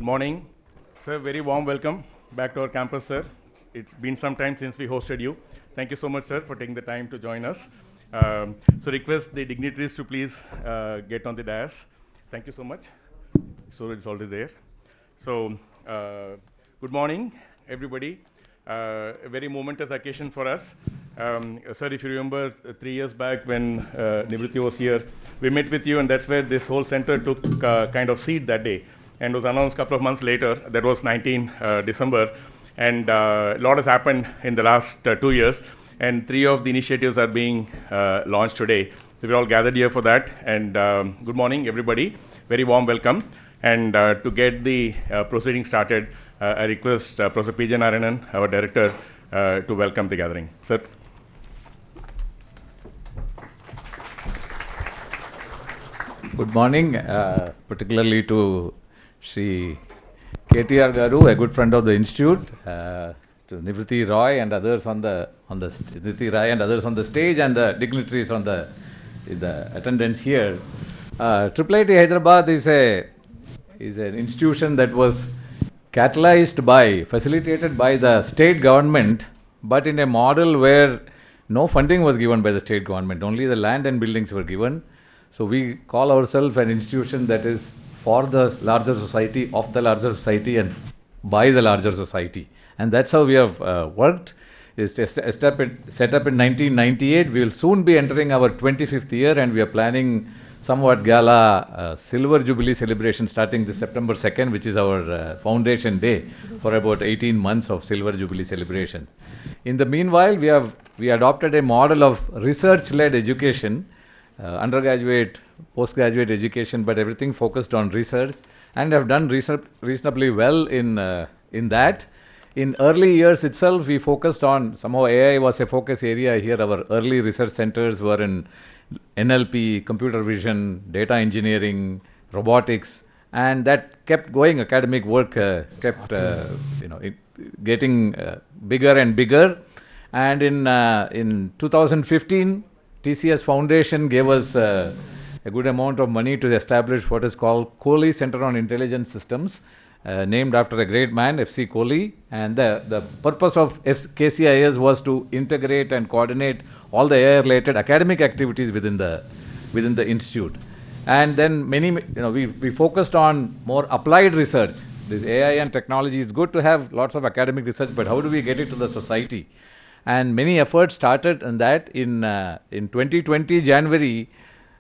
morning. Sir, very warm welcome back to our campus, sir. It's been some time since we hosted you. Thank you so much, sir, for taking the time to join us. So request the dignitaries to please get on the dais. Thank you so much. So it's already there. So good morning, everybody. A very momentous occasion for us. Sir, if you remember 3 years back when Nivriti was here, we met with you, and that's where this whole center took kind of seed that day, and was announced a couple of months later. That was 19 December, and a lot has happened in the last 2 years, and 3 of the initiatives are being launched today. So we're all gathered here for that, and good morning, everybody. Very warm welcome. And to get the proceeding started, I request Professor P.J. Narayanan, our director, to welcome the gathering. Sir. Good morning, particularly to Shri KTR Garu, a good friend of the institute, to Nivriti Roy and others on the Nivriti Rai and others on the stage, and the dignitaries on the attendance here. IIIT Hyderabad is an institution that was facilitated by the state government, but in a model where no funding was given by the state government, only the land and buildings were given. So we call ourselves an institution that is for the larger society, of the larger society, and by the larger society. And that's how we have worked. It's set up in 1998. We will soon be entering our 25th year, and we are planning somewhat gala Silver Jubilee celebration starting this September 2nd, which is our foundation day, for about 18 months of Silver Jubilee celebration. In the meanwhile, we adopted a model of research-led education, undergraduate, postgraduate education, but everything focused on research, and have done reasonably well in that. In early years itself, we focused on, somehow AI was a focus area here. Our early research centers were in NLP, computer vision, data engineering, robotics, and that kept going. Academic work kept getting bigger and bigger. And in 2015, TCS Foundation gave us a good amount of money to establish what is called Kohli Center on Intelligent Systems, named after a great man, F.C. Kohli. And the purpose of KCIS was to integrate and coordinate all the AI-related academic activities within the institute. And then we focused on more applied research. This AI and technology is good to have lots of academic research, but how do we get it to the society? And many efforts started in that. In 2020 January,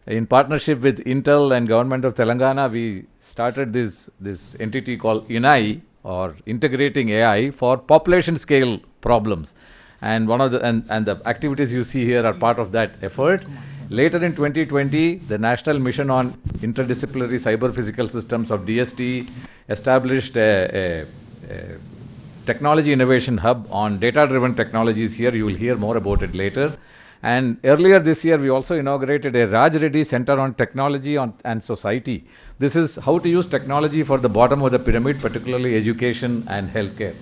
in partnership with Intel and Government of Telangana, we started this entity called INAI, or Integrating AI for Population Scale Problems. And the activities you see here are part of that effort. Later in 2020, the National Mission on Interdisciplinary Cyber Physical Systems, of DST, established a technology innovation hub on data-driven technologies here. You will hear more about it later. And earlier this year, we also inaugurated a Raj Reddy Center on Technology and Society. This is how to use technology for the bottom of the pyramid, particularly education and healthcare.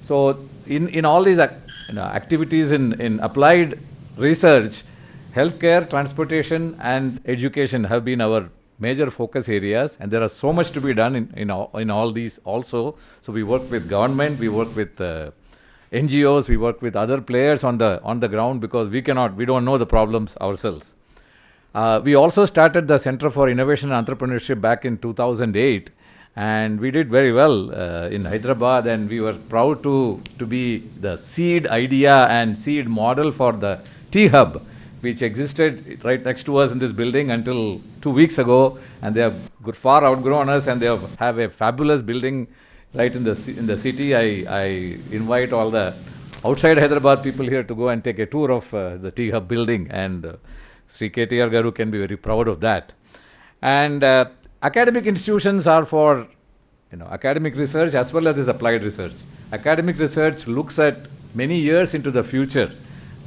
So in all these activities in applied research, healthcare, transportation, and education have been our major focus areas, and there are so much to be done in all these also. So we work with government, we work with NGOs, we work with other players on the ground, because we don't know the problems ourselves. We also started the Center for Innovation and Entrepreneurship back in 2008, and we did very well in Hyderabad, and we were proud to be the seed idea and seed model for the T-Hub, which existed right next to us in this building until 2 weeks ago, and they have far outgrown us, and they have a fabulous building right in the city. I invite all the outside Hyderabad people here to go and take a tour of the T-Hub building, and Sri KTR Garu can be very proud of that. And academic institutions are for academic research as well as this applied research. Academic research looks at many years into the future.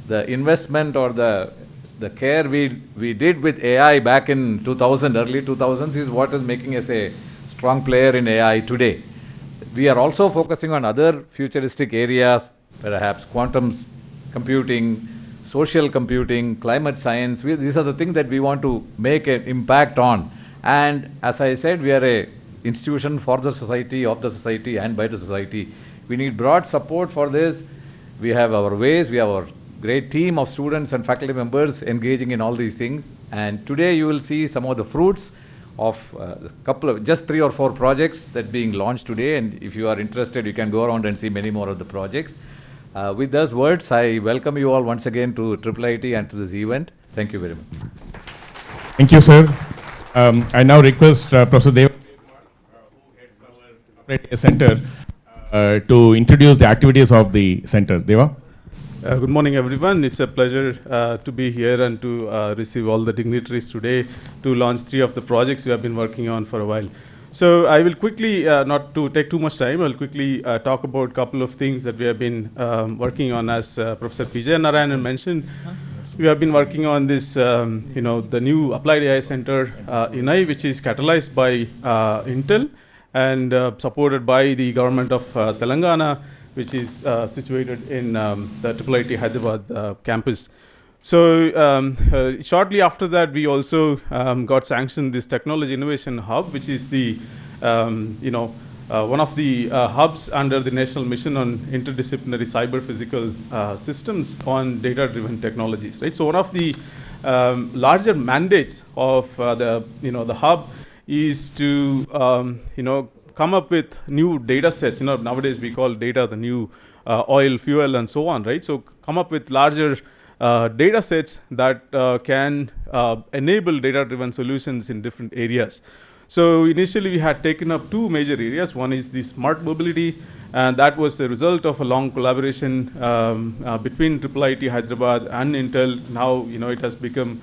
The investment or the care we did with AI back in early 2000s is what is making us a strong player in AI today. We are also focusing on other futuristic areas, perhaps quantum computing, social computing, climate science. These are the things that we want to make an impact on. And as I said, we are a institution for the society, of the society, and by the society. We need broad support for this. We have our ways, we have our great team of students and faculty members engaging in all these things. And today you will see some of the fruits of a couple of, just 3 or 4 projects that being launched today. And if you are interested, you can go around and see many more of the projects. With those words, I welcome you all once again to IIIT and to this event. Thank you very much. Thank you, sir. I now request Professor Deva, who heads our Applied Center, to introduce the activities of the center. Deva? Good morning, everyone. It's a pleasure to be here and to receive all the dignitaries today to launch 3 of the projects we have been working on for a while. So I will quickly, not to take too much time, I'll quickly talk about a couple of things that we have been working on. As Professor P.J. Narayanan mentioned, we have been working on this, the new Applied AI Center INI, which is catalyzed by Intel and supported by the government of Telangana, which is situated in the IIIT Hyderabad campus. So shortly after that, we also got sanctioned this Technology Innovation Hub, which is the one of the hubs under the National Mission on Interdisciplinary Cyber-Physical Systems on Data-Driven Technologies. Right. So one of the larger mandates of the hub is to come up with new data sets. Nowadays we call data the new oil, fuel, and so on, right? So come up with larger data sets that can enable data-driven solutions in different areas. So initially we had taken up 2 major areas. One is the smart mobility, and that was the result of a long collaboration between IIIT Hyderabad and Intel. Now it has become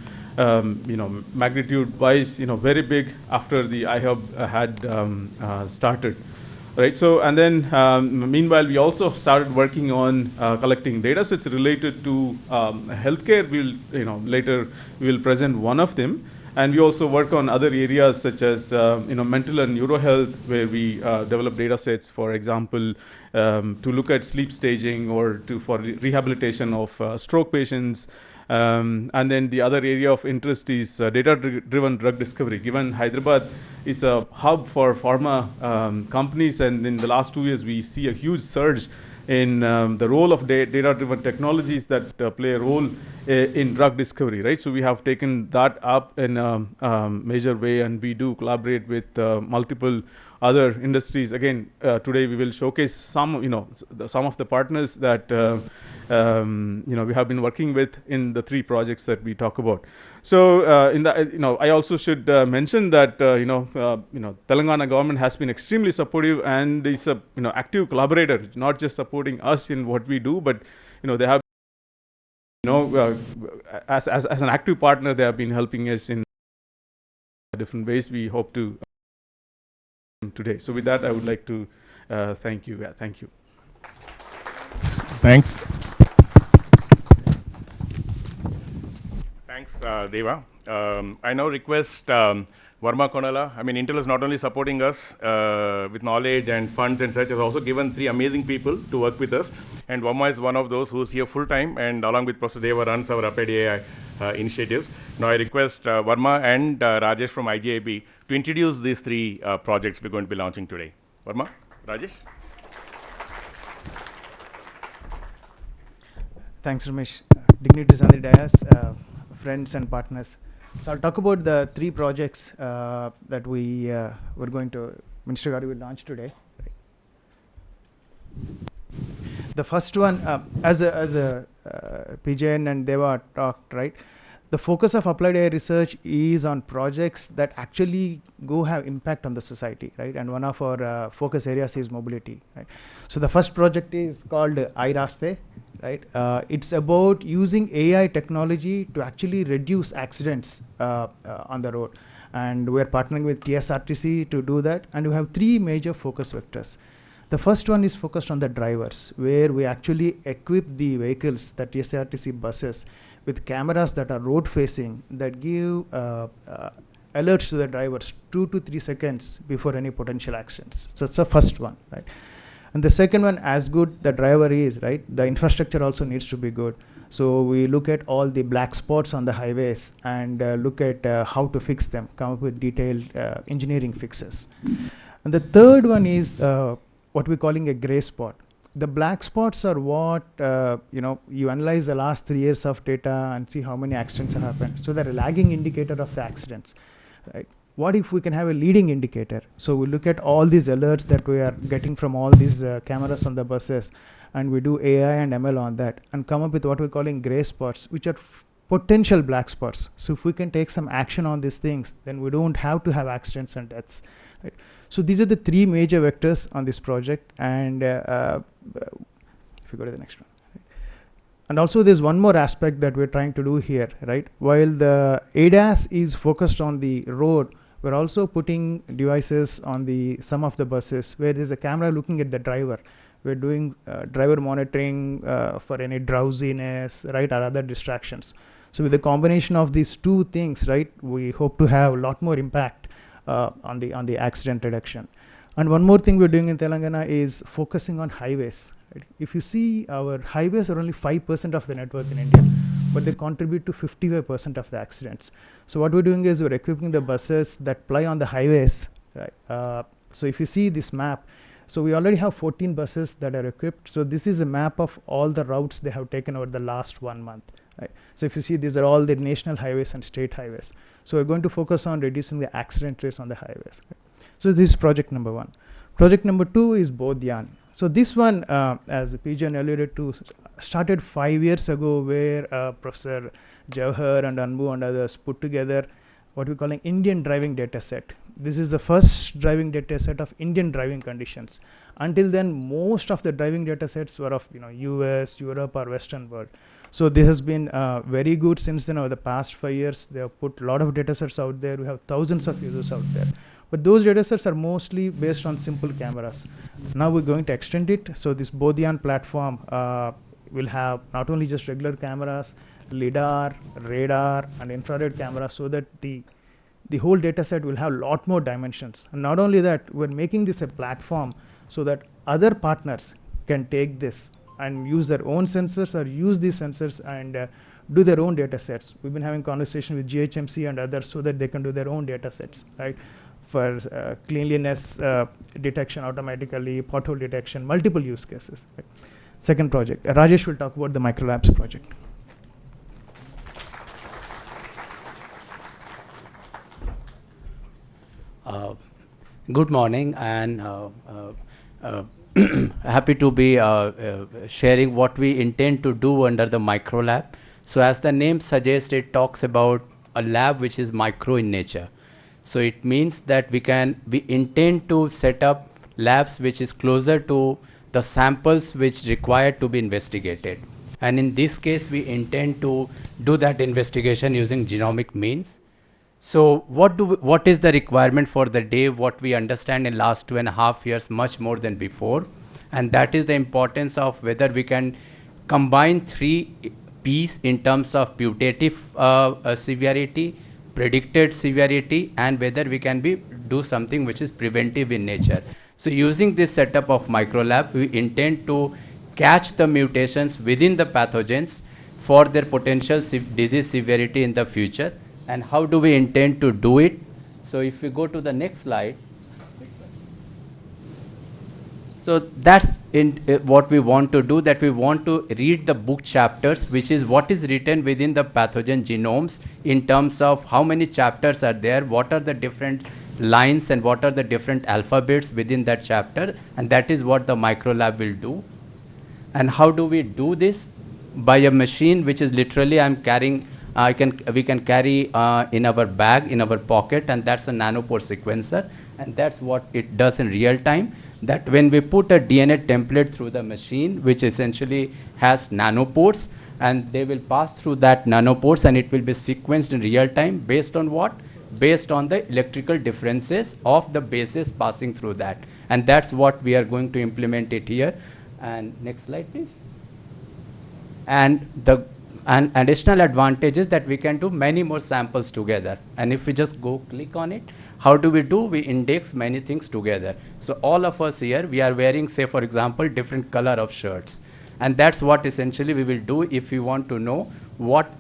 magnitude-wise, very big after the iHub had started, right? So, and then meanwhile, we also started working on collecting data sets related to healthcare. Later we will present one of them, and we also work on other areas such as mental and neuro health, where we develop data sets, for example, to look at sleep staging or for rehabilitation of stroke patients. And then the other area of interest is data-driven drug discovery. Given Hyderabad is a hub for pharma companies, and in the last 2 years we see a huge surge in the role of data-driven technologies that play a role in drug discovery, right? So we have taken that up in a major way, and we do collaborate with multiple other industries. Again, today we will showcase some of the partners that we have been working with in the 3 projects that we talk about. So I also should mention that Telangana government has been extremely supportive and is a active collaborator, not just supporting us in what we do, but they have as an active partner, they have been helping us in different ways. We hope to today. So with that, I would like to thank you. Thank you. Thanks. Thanks, Deva. I now request Varma Konala. Intel is not only supporting us with knowledge and funds and such, has also given 3 amazing people to work with us. And Varma is one of those who's here full time, and along with Professor Deva runs our Applied AI initiatives. Now I request Varma and Rajesh from IGIB to introduce these 3 projects we're going to be launching today. Varma, Rajesh. Thanks, Ramesh. Dignitaries on the dais, friends and partners. So I'll talk about the 3 projects that we're going to, Minister Garu will launch today. The first one, as PJN and Deva talked, right? The focus of applied AI research is on projects that actually have impact on the society, right? And one of our focus areas is mobility, right? So the first project is called iRaste, right? It's about using AI technology to actually reduce accidents on the road. And we're partnering with TSRTC to do that. And we have 3 major focus vectors. The first one is focused on the drivers, where we actually equip the vehicles, the TSRTC buses, with cameras that are road facing, that give alerts to the drivers 2 to 3 seconds before any potential accidents. So it's the first one, right? And the second one, as good the driver is, right, the infrastructure also needs to be good. So we look at all the black spots on the highways and look at how to fix them, come up with detailed engineering fixes. And the third one is what we're calling a gray spot. The black spots are what you analyze the last 3 years of data and see how many accidents have happened. So they're a lagging indicator of the accidents, right? What if we can have a leading indicator? So we look at all these alerts that we are getting from all these cameras on the buses, and we do AI and ML on that and come up with what we're calling gray spots, which are potential black spots. So if we can take some action on these things, then we don't have to have accidents and deaths, right? So these are the three major vectors on this project. And if you go to the next one. And also there's one more aspect that we're trying to do here, right? While the ADAS is focused on the road, we're also putting devices on some of the buses where there's a camera looking at the driver. We're doing driver monitoring for any drowsiness, right, or other distractions. So with the combination of these two things, right, we hope to have a lot more impact on the accident reduction. And one more thing we're doing in Telangana is focusing on highways. Right? If you see, our highways are only 5% of the network in India, but they contribute to 55% of the accidents. So what we're doing is we're equipping the buses that ply on the highways. Right? So if you see this map, so we already have 14 buses that are equipped. So this is a map of all the routes they have taken over the last 1 month. Right? So if you see, these are all the national highways and state highways. So we're going to focus on reducing the accident rates on the highways. Right? So this is project number 1. Project number 2 is Bodhyan. So this one, as Pijan alluded to, started 5 years ago, where Professor Jawahar and Anbu and others put together what we call an Indian driving data set. This is the first driving data set of Indian driving conditions. Until then, most of the driving data sets were of US, Europe or Western world. So this has been very good since then. Over the past 5 years, they have put a lot of data sets out there. We have thousands of users out there. But those data sets are mostly based on simple cameras. Now we're going to extend it. So this Bodhyan platform will have not only just regular cameras, LiDAR, radar and infrared cameras, so that the whole data set will have a lot more dimensions. And not only that, we're making this a platform so that other partners can take this and use their own sensors or use these sensors and do their own data sets. We've been having conversation with GHMC and others so that they can do their own data sets, right? For cleanliness detection automatically, pothole detection, multiple use cases. Right? Second project, Rajesh will talk about the microlabs project. Good morning, and happy to be sharing what we intend to do under the micro lab. So as the name suggests, it talks about a lab which is micro in nature. So it means that we intend to set up labs which is closer to the samples which require to be investigated. And in this case, we intend to do that investigation using genomic means. So what is the requirement for the day? What we understand in last 2.5 years, much more than before, and that is the importance of whether we can combine 3 P's in terms of putative severity, predicted severity, and whether we can do something which is preventive in nature. So using this setup of microlab, we intend to catch the mutations within the pathogens for their potential disease severity in the future. And how do we intend to do it? So if we go to the next slide. So that's what we want to do, that we want to read the book chapters, which is what is written within the pathogen genomes in terms of how many chapters are there, what are the different lines and what are the different alphabets within that chapter, and that is what the microlab will do. And how do we do this? By a machine which is literally we can carry in our bag, in our pocket, and that's a nanopore sequencer, and that's what it does in real time. That when we put a DNA template through the machine, which essentially has nanopores, and they will pass through that nanopores and it will be sequenced in real time based on what? Based on the electrical differences of the bases passing through that. And that's what we are going to implement it here. And next slide, please. And the additional advantage is that we can do many more samples together. And if we just go click on it, how do? We index many things together. So all of us here, we are wearing, say for example, different color of shirts. And that's what essentially we will do. If we want to know what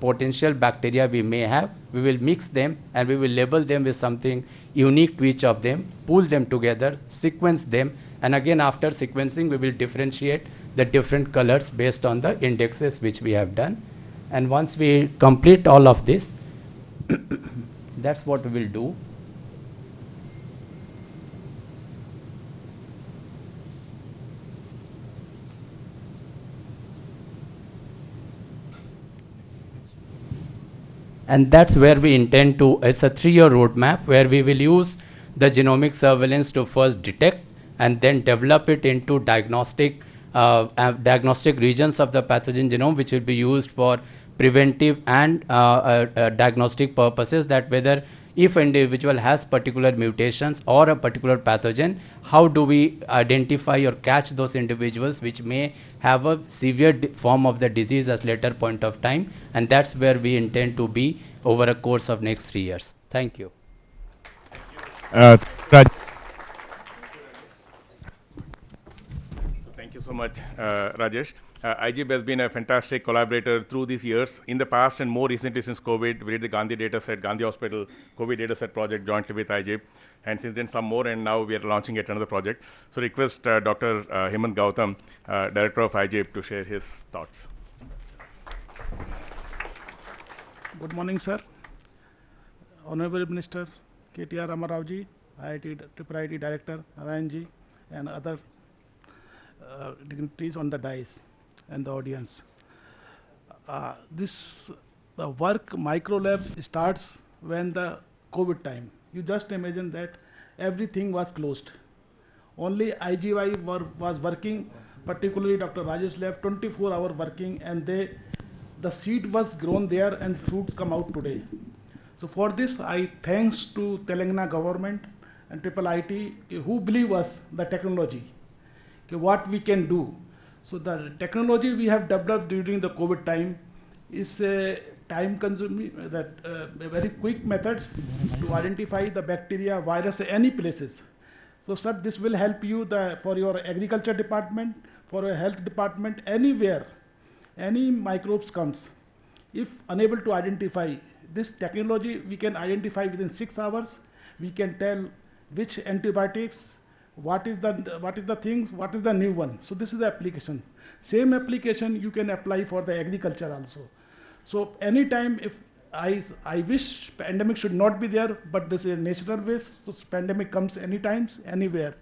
potential bacteria we may have, we will mix them and we will label them with something unique to each of them, pull them together, sequence them, and again after sequencing we will differentiate the different colors based on the indexes which we have done. And once we complete all of this, that's what we will do. And that's where we intend to, it's a 3-year roadmap where we will use the genomic surveillance to first detect and then develop it into diagnostic regions of the pathogen genome, which will be used for preventive and diagnostic purposes, that whether if an individual has particular mutations or a particular pathogen, how do we identify or catch those individuals which may have a severe form of the disease at later point of time. And that's where we intend to be over a course of next 3 years. Thank you. Thank you so much, Rajesh. IGB has been a fantastic collaborator through these years. In the past and more recently since COVID, we did the Gandhi dataset, Gandhi Hospital COVID dataset project jointly with IGB. And since then some more, and now we are launching yet another project. So request Dr. Hemant Gautam, Director of IGB, to share his thoughts. Good morning, sir. Honorable Minister KTR Ramarao-ji, IIT Director Narayan-ji, and other dignitaries on the dais and the audience. This work micro lab starts when the COVID time. You just imagine that everything was closed. Only IGY was working, particularly Dr. Rajesh lab, 24-hour working, and the seed was grown there and fruits come out today. So for this, I thanks to Telangana government and IIIT who believe us the technology, what we can do. So the technology we have developed during the COVID time is a time consuming, very quick methods to identify the bacteria, virus, any places. So sir, this will help you for your agriculture department, for your health department, anywhere, any microbes comes. If unable to identify this technology, we can identify within 6 hours. We can tell which antibiotics, what is the things, what is the new one. So this is the application. Same application you can apply for the agriculture also. So anytime, if I wish pandemic should not be there, but this is a natural waste, so pandemic comes anytime, anywhere.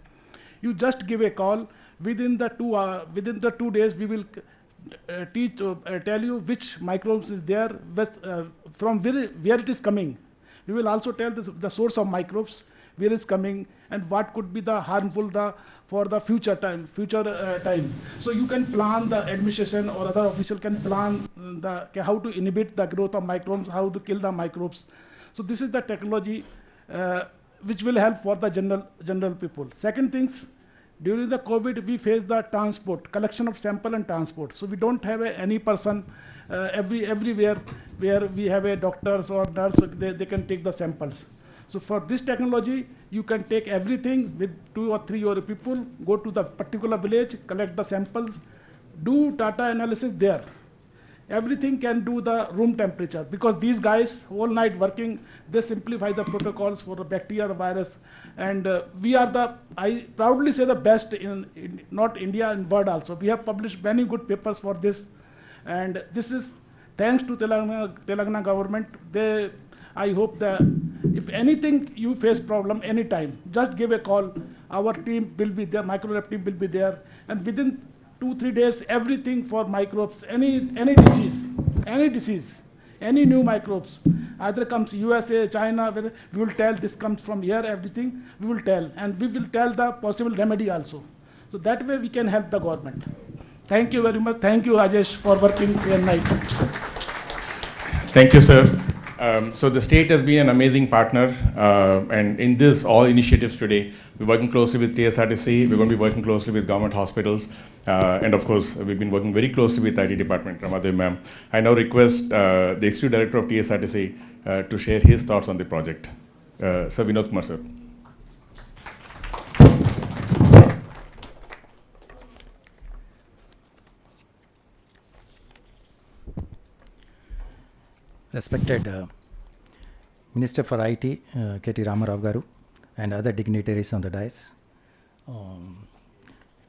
You just give a call. Within the 2 days, we will tell you which microbes is there, from where it is coming. We will also tell the source of microbes, where is coming, and what could be the harmful for the future time. So you can plan, the administration or other official can plan how to inhibit the growth of microbes, how to kill the microbes. So this is the technology which will help for the general people. Second things, during the COVID, we face the transport, collection of sample and transport. So we don't have any person everywhere where we have a doctors or nurse, they can take the samples. So for this technology, you can take everything with 2 or 3 your people, go to the particular village, collect the samples, do data analysis there. Everything can do the room temperature, because these guys all night working, they simplify the protocols for the bacteria, the virus, and we are I proudly say the best in not India, in world also. We have published many good papers for this, and this is thanks to Telangana government. I hope that if anything you face problem anytime, just give a call. Our team will be there, microlab team will be there, and within 2-3 days, everything for microbes, any disease, any new microbes, either comes USA, China, we will tell this comes from here, everything we will tell, and we will tell the possible remedy also. So that way we can help the government. Thank you very much. Thank you, Rajesh, for working day and night. Thank you, sir. So the state has been an amazing partner, and in this all initiatives today, we're working closely with TSRTC, we're going to be working closely with government hospitals, and of course, we've been working very closely with IT department, Ramadev ma'am. I now request the Institute Director of TSRTC to share his thoughts on the project. Sir Vinod Kumar, sir. Respected Minister for IT, KTR Garu, and other dignitaries on the dais.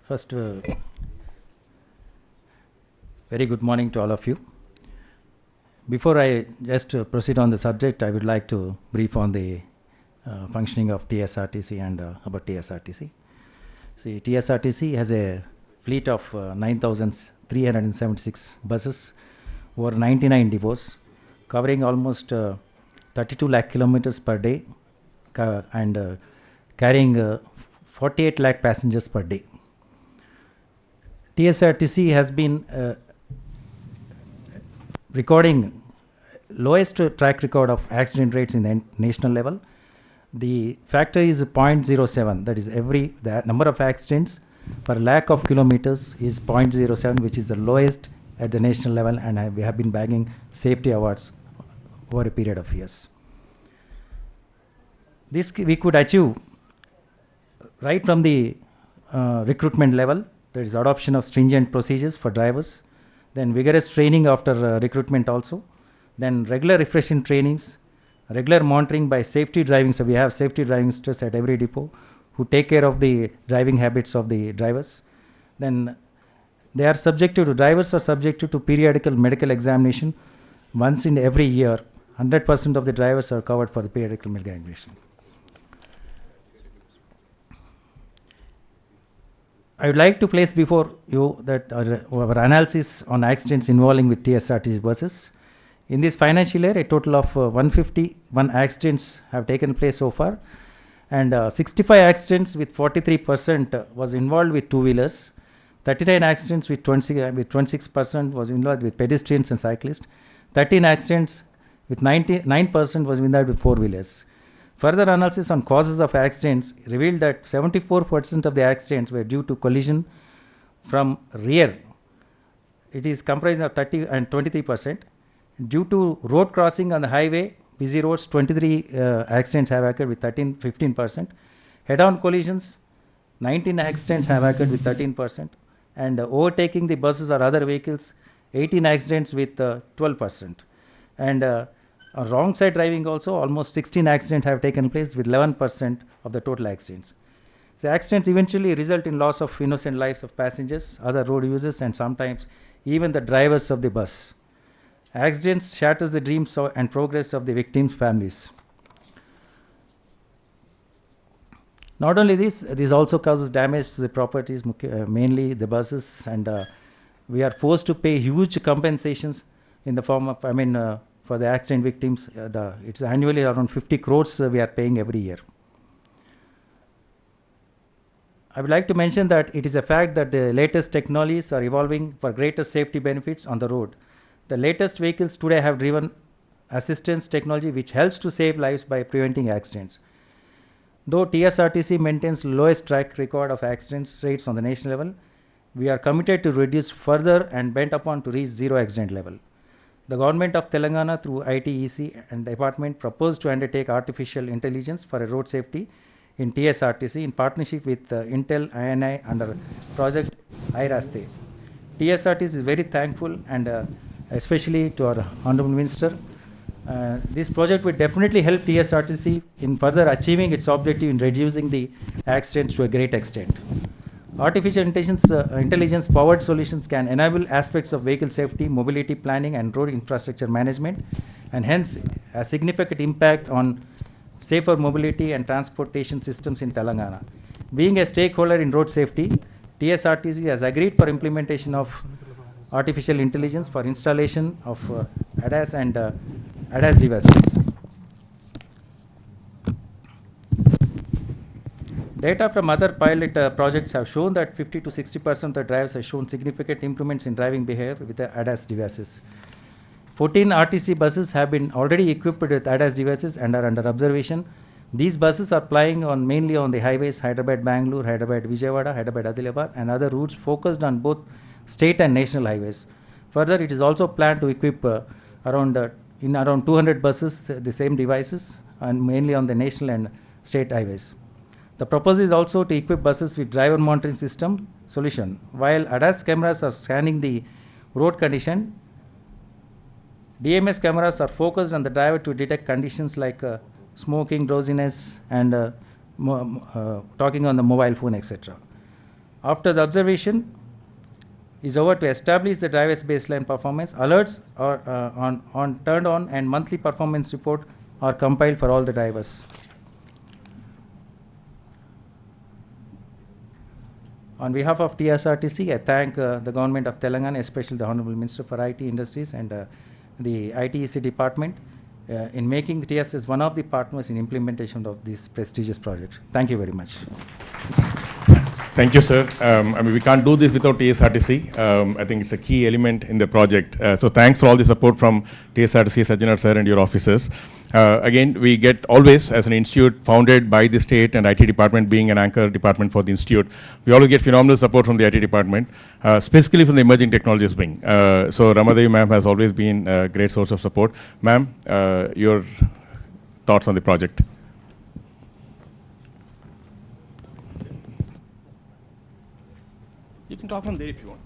First, very good morning to all of you. Before I just proceed on the subject, I would like to brief on the functioning of TSRTC and about TSRTC. See, TSRTC has a fleet of 9,376 buses, over 99 depots, covering almost 32 lakh kilometers per day and carrying 48 lakh passengers per day. TSRTC has been recording lowest track record of accident rates in the national level. The factor is 0.07, that is the number of accidents per lakh of kilometers is 0.07, which is the lowest at the national level, and we have been bagging safety awards over a period of years. This we could achieve right from the recruitment level. There is adoption of stringent procedures for drivers, then vigorous training after recruitment also, then regular refreshing trainings, regular monitoring by safety driving. So we have safety driving stress at every depot who take care of the driving habits of the drivers. Then drivers are subjected to periodical medical examination once in every year. 100% of the drivers are covered for the periodical medical examination. I would like to place before you that our analysis on accidents involving with TSRTC buses. In this financial year, a total of 151 accidents have taken place so far, and 65 accidents with 43% was involved with two-wheelers, 39 accidents with 26% was involved with pedestrians and cyclists, 13 accidents with 99% was involved with four-wheelers. Further analysis on causes of accidents revealed that 74% of the accidents were due to collision from rear. It is comprised of 30 and 23%. Due to road crossing on the highway, busy roads, 23 accidents have occurred with 15%. Head-on collisions, 19 accidents have occurred with 13%. And overtaking the buses or other vehicles, 18 accidents with 12%. And wrong side driving also, almost 16 accidents have taken place with 11% of the total accidents. The accidents eventually result in loss of innocent lives of passengers, other road users, and sometimes even the drivers of the bus. Accidents shatters the dreams and progress of the victims' families. Not only this also causes damage to the properties, mainly the buses, and we are forced to pay huge compensations in the form of, for the accident victims. It's annually around 50 crores we are paying every year. I would like to mention that it is a fact that the latest technologies are evolving for greater safety benefits on the road. The latest vehicles today have driven assistance technology which helps to save lives by preventing accidents. Though TSRTC maintains lowest track record of accidents rates on the national level, we are committed to reduce further and bent upon to reach zero accident level. The government of Telangana through ITEC and department proposed to undertake artificial intelligence for road safety in TSRTC in partnership with Intel INI under project iRaste. TSRTC is very thankful and especially to our Honorable Minister. This project will definitely help TSRTC in further achieving its objective in reducing the accidents to a great extent. Artificial intelligence powered solutions can enable aspects of vehicle safety, mobility planning, and road infrastructure management, and hence a significant impact on safer mobility and transportation systems in Telangana. Being a stakeholder in road safety, TSRTC has agreed for implementation of artificial intelligence for installation of ADAS and ADAS devices. Data from other pilot projects have shown that 50 to 60% of the drivers have shown significant improvements in driving behavior with the ADAS devices. 14 RTC buses have been already equipped with ADAS devices and are under observation. These buses are plying mainly on the highways Hyderabad-Bangalore, Hyderabad-Vijayawada, Hyderabad-Adilabad, and other routes focused on both state and national highways. Further, it is also planned to equip around 200 buses the same devices, and mainly on the national and state highways. The proposal is also to equip buses with driver monitoring system solution. While ADAS cameras are scanning the road condition, DMS cameras are focused on the driver to detect conditions like smoking, drowsiness, and talking on the mobile phone, etc. After the observation is over, to establish the driver's baseline performance, alerts are turned on, and monthly performance report are compiled for all the drivers. On behalf of TSRTC, I thank the government of Telangana, especially the Honorable Minister for IT Industries and the ITEC department in making TSS one of the partners in implementation of this prestigious project. Thank you very much. Thank you, sir. I mean, we can't do this without TSRTC. I think it's a key element in the project. So thanks for all the support from TSRTC, Sajjanar sir, and your officers. Again, we get always, as an institute founded by the state and IT department being an anchor department for the institute, we always get phenomenal support from the IT department, specifically from the emerging technologies wing. So Ramadevi ma'am has always been a great source of support. Ma'am, your thoughts on the project? You can talk from there if you want.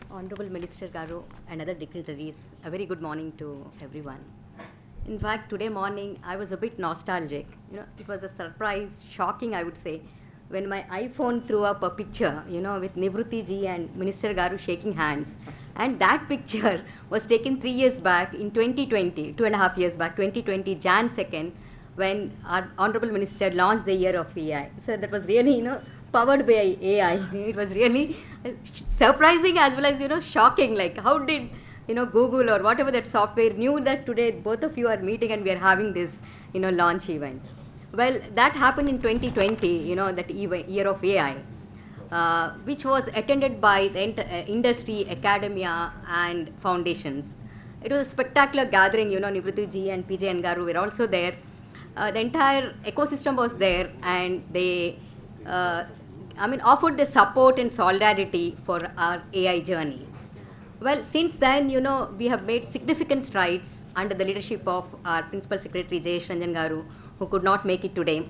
Honorable Minister Garu and other dignitaries, a very good morning to everyone. In fact, today morning I was a bit nostalgic. You know, it was a surprise, shocking, I would say, when my iPhone threw up a picture, you know, with Nivruti ji and Minister Garu shaking hands. And that picture was taken 3 years back in 2020, 2.5 years back, 2020, Jan 2nd, when our Honorable Minister launched the year of AI. So that was really, you know, powered by AI. It was really surprising as well as, you know, shocking. Like, how did, you know, Google or whatever that software knew that today both of you are meeting and we are having this, you know, launch event. Well, that happened in 2020, you know, that year of AI, which was attended by the industry, academia, and foundations. It was a spectacular gathering, you know, Nivruti ji and PJ Ngaru were also there. The entire ecosystem was there, and they, offered the support and solidarity for our AI journey. Well, since then, you know, we have made significant strides under the leadership of our Principal Secretary, Jayesh Ranjan Garu, who could not make it today.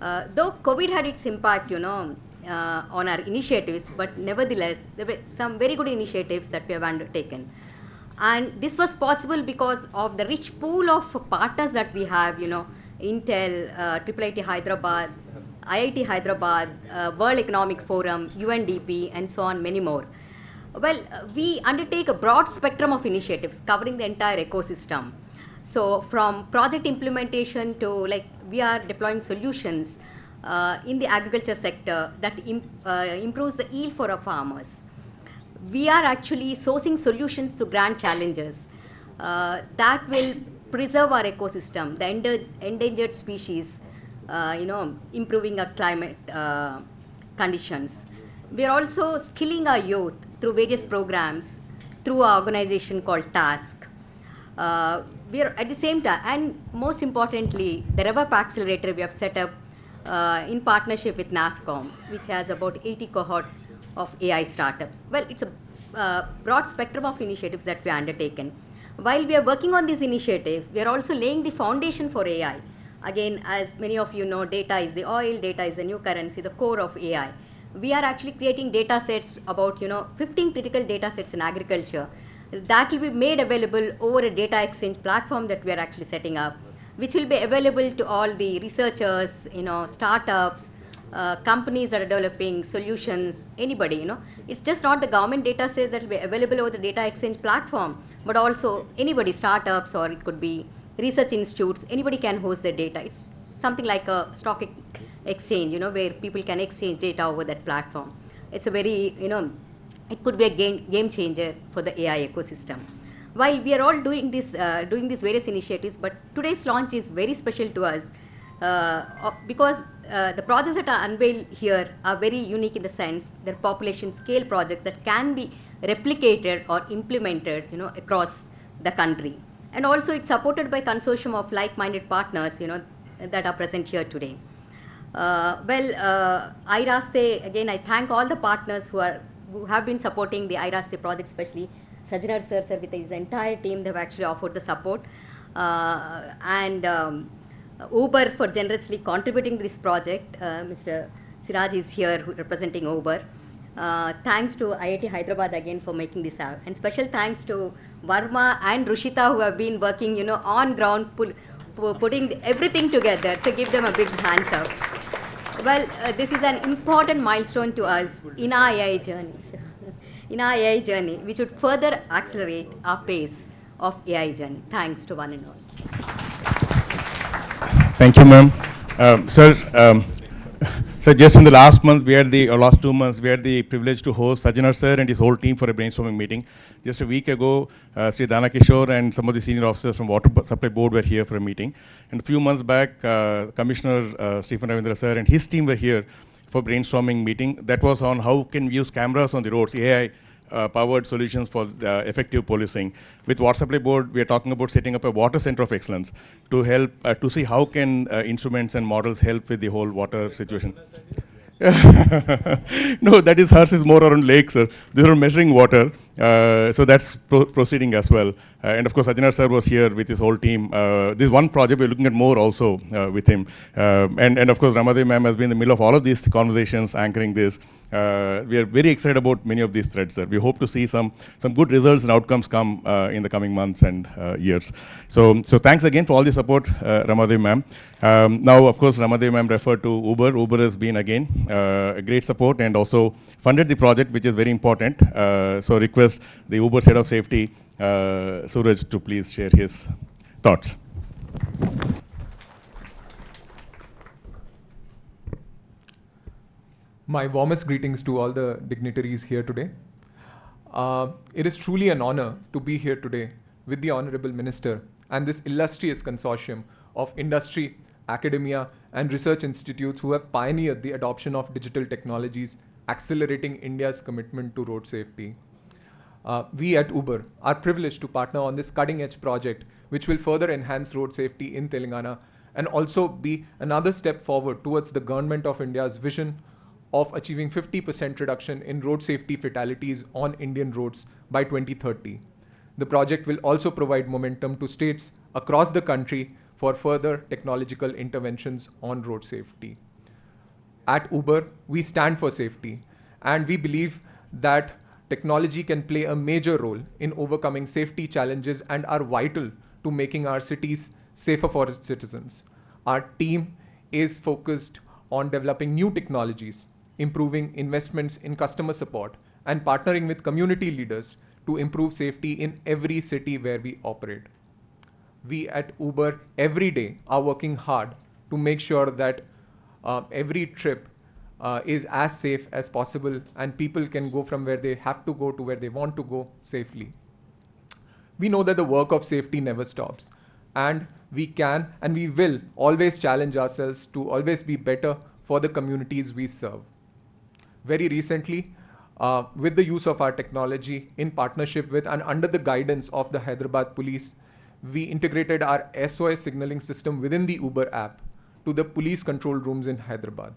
Though COVID had its impact, you know, on our initiatives, but nevertheless, there were some very good initiatives that we have undertaken. And this was possible because of the rich pool of partners that we have, you know, Intel, IIIT Hyderabad, IIT Hyderabad, World Economic Forum, UNDP, and so on, many more. Well, we undertake a broad spectrum of initiatives covering the entire ecosystem. So from project implementation to, like, we are deploying solutions in the agriculture sector that improves the yield for our farmers. We are actually sourcing solutions to grand challenges that will preserve our ecosystem, the endangered species, you know, improving our climate conditions. We are also skilling our youth through various programs, through our organization called TASK. We are at the same time, and most importantly, the RevUp Accelerator we have set up in partnership with NASSCOM, which has about 80 cohort of AI startups. Well, it's a broad spectrum of initiatives that we are undertaken. While we are working on these initiatives, we are also laying the foundation for AI. Again, as many of you know, data is the oil, data is the new currency, the core of AI. We are actually creating data sets, about, you know, 15 critical data sets in agriculture that will be made available over a data exchange platform that we are actually setting up, which will be available to all the researchers, you know, startups, companies that are developing solutions, anybody, you know. It's just not the government data sets that will be available over the data exchange platform, but also anybody, startups, or it could be research institutes, anybody can host their data. It's something like a stock exchange, you know, where people can exchange data over that platform. It's a very, you know, it could be a game changer for the AI ecosystem. While we are all doing these various initiatives, but today's launch is very special to us because the projects that are unveiled here are very unique in the sense they're population scale projects that can be replicated or implemented, you know, across the country. And also it's supported by consortium of like-minded partners, you know, that are present here today. IRASTE, again, I thank all the partners who have been supporting the IRASTE project, especially Sajjanar sir with his entire team. They've actually offered the support. Uber for generously contributing to this project. Mr. Siraj is here representing Uber. Thanks to IIT Hyderabad again for making this out. And special thanks to Varma and Rushita who have been working, on ground, putting everything together. So give them a big hands up. Well, this is an important milestone to us in our AI journey. In our AI journey, we should further accelerate our pace of AI journey. Thanks to one and all. Thank you, ma'am. Sir, so just in the last month, last 2 months, we had the privilege to host Sajjanar sir and his whole team for a brainstorming meeting. Just a week ago, Sri Dana Kishore and some of the senior officers from Water Supply Board were here for a meeting. And a few months back, Commissioner Stephen Ravindra sir and his team were here for brainstorming meeting. That was on how can we use cameras on the roads, AI powered solutions for effective policing. With Water Supply Board, we are talking about setting up a water center of excellence to help to see how can instruments and models help with the whole water situation. No, that is hers is more around lakes, sir. These are measuring water, so that's proceeding as well. And of course, Ajana sir was here with his whole team. This one project we're looking at more also with him, and of course, Ramadevi ma'am has been in the middle of all of these conversations, anchoring this. We are very excited about many of these threads, sir. We hope to see some good results and outcomes come in the coming months and years. So thanks again for all the support, Ramadevi ma'am. Now, of course, Ramadevi ma'am referred to Uber. Uber has been again a great support and also funded the project, which is very important. So request the Uber head of safety, Suraj, to please share his thoughts. My warmest greetings to all the dignitaries here today. It is truly an honor to be here today with the Honorable Minister and this illustrious consortium of industry, academia, and research institutes who have pioneered the adoption of digital technologies, accelerating India's commitment to road safety. We at Uber are privileged to partner on this cutting-edge project, which will further enhance road safety in Telangana and also be another step forward towards the Government of India's vision of achieving 50% reduction in road safety fatalities on Indian roads by 2030. The project will also provide momentum to states across the country for further technological interventions on road safety. At Uber, we stand for safety, and we believe that technology can play a major role in overcoming safety challenges and are vital to making our cities safer for its citizens. Our team is focused on developing new technologies, improving investments in customer support, and partnering with community leaders to improve safety in every city where we operate. We at Uber every day are working hard to make sure that every trip is as safe as possible and people can go from where they have to go to where they want to go safely. We know that the work of safety never stops, and we can and we will always challenge ourselves to always be better for the communities we serve. Very recently, with the use of our technology in partnership with and under the guidance of the Hyderabad police, we integrated our SOS signaling system within the Uber app to the police control rooms in Hyderabad.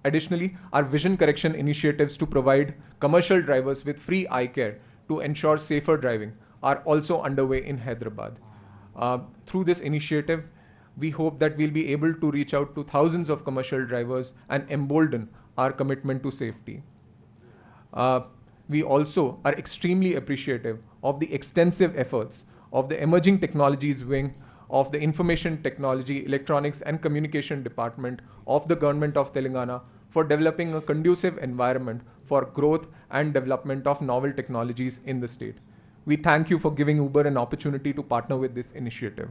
Additionally, our vision correction initiatives to provide commercial drivers with free eye care to ensure safer driving are also underway in Hyderabad. Through this initiative, we hope that we'll be able to reach out to thousands of commercial drivers and embolden our commitment to safety. We also are extremely appreciative of the extensive efforts of the Emerging Technologies Wing of the Information Technology, Electronics and Communication Department of the Government of Telangana for developing a conducive environment for growth and development of novel technologies in the state. We thank you for giving Uber an opportunity to partner with this initiative.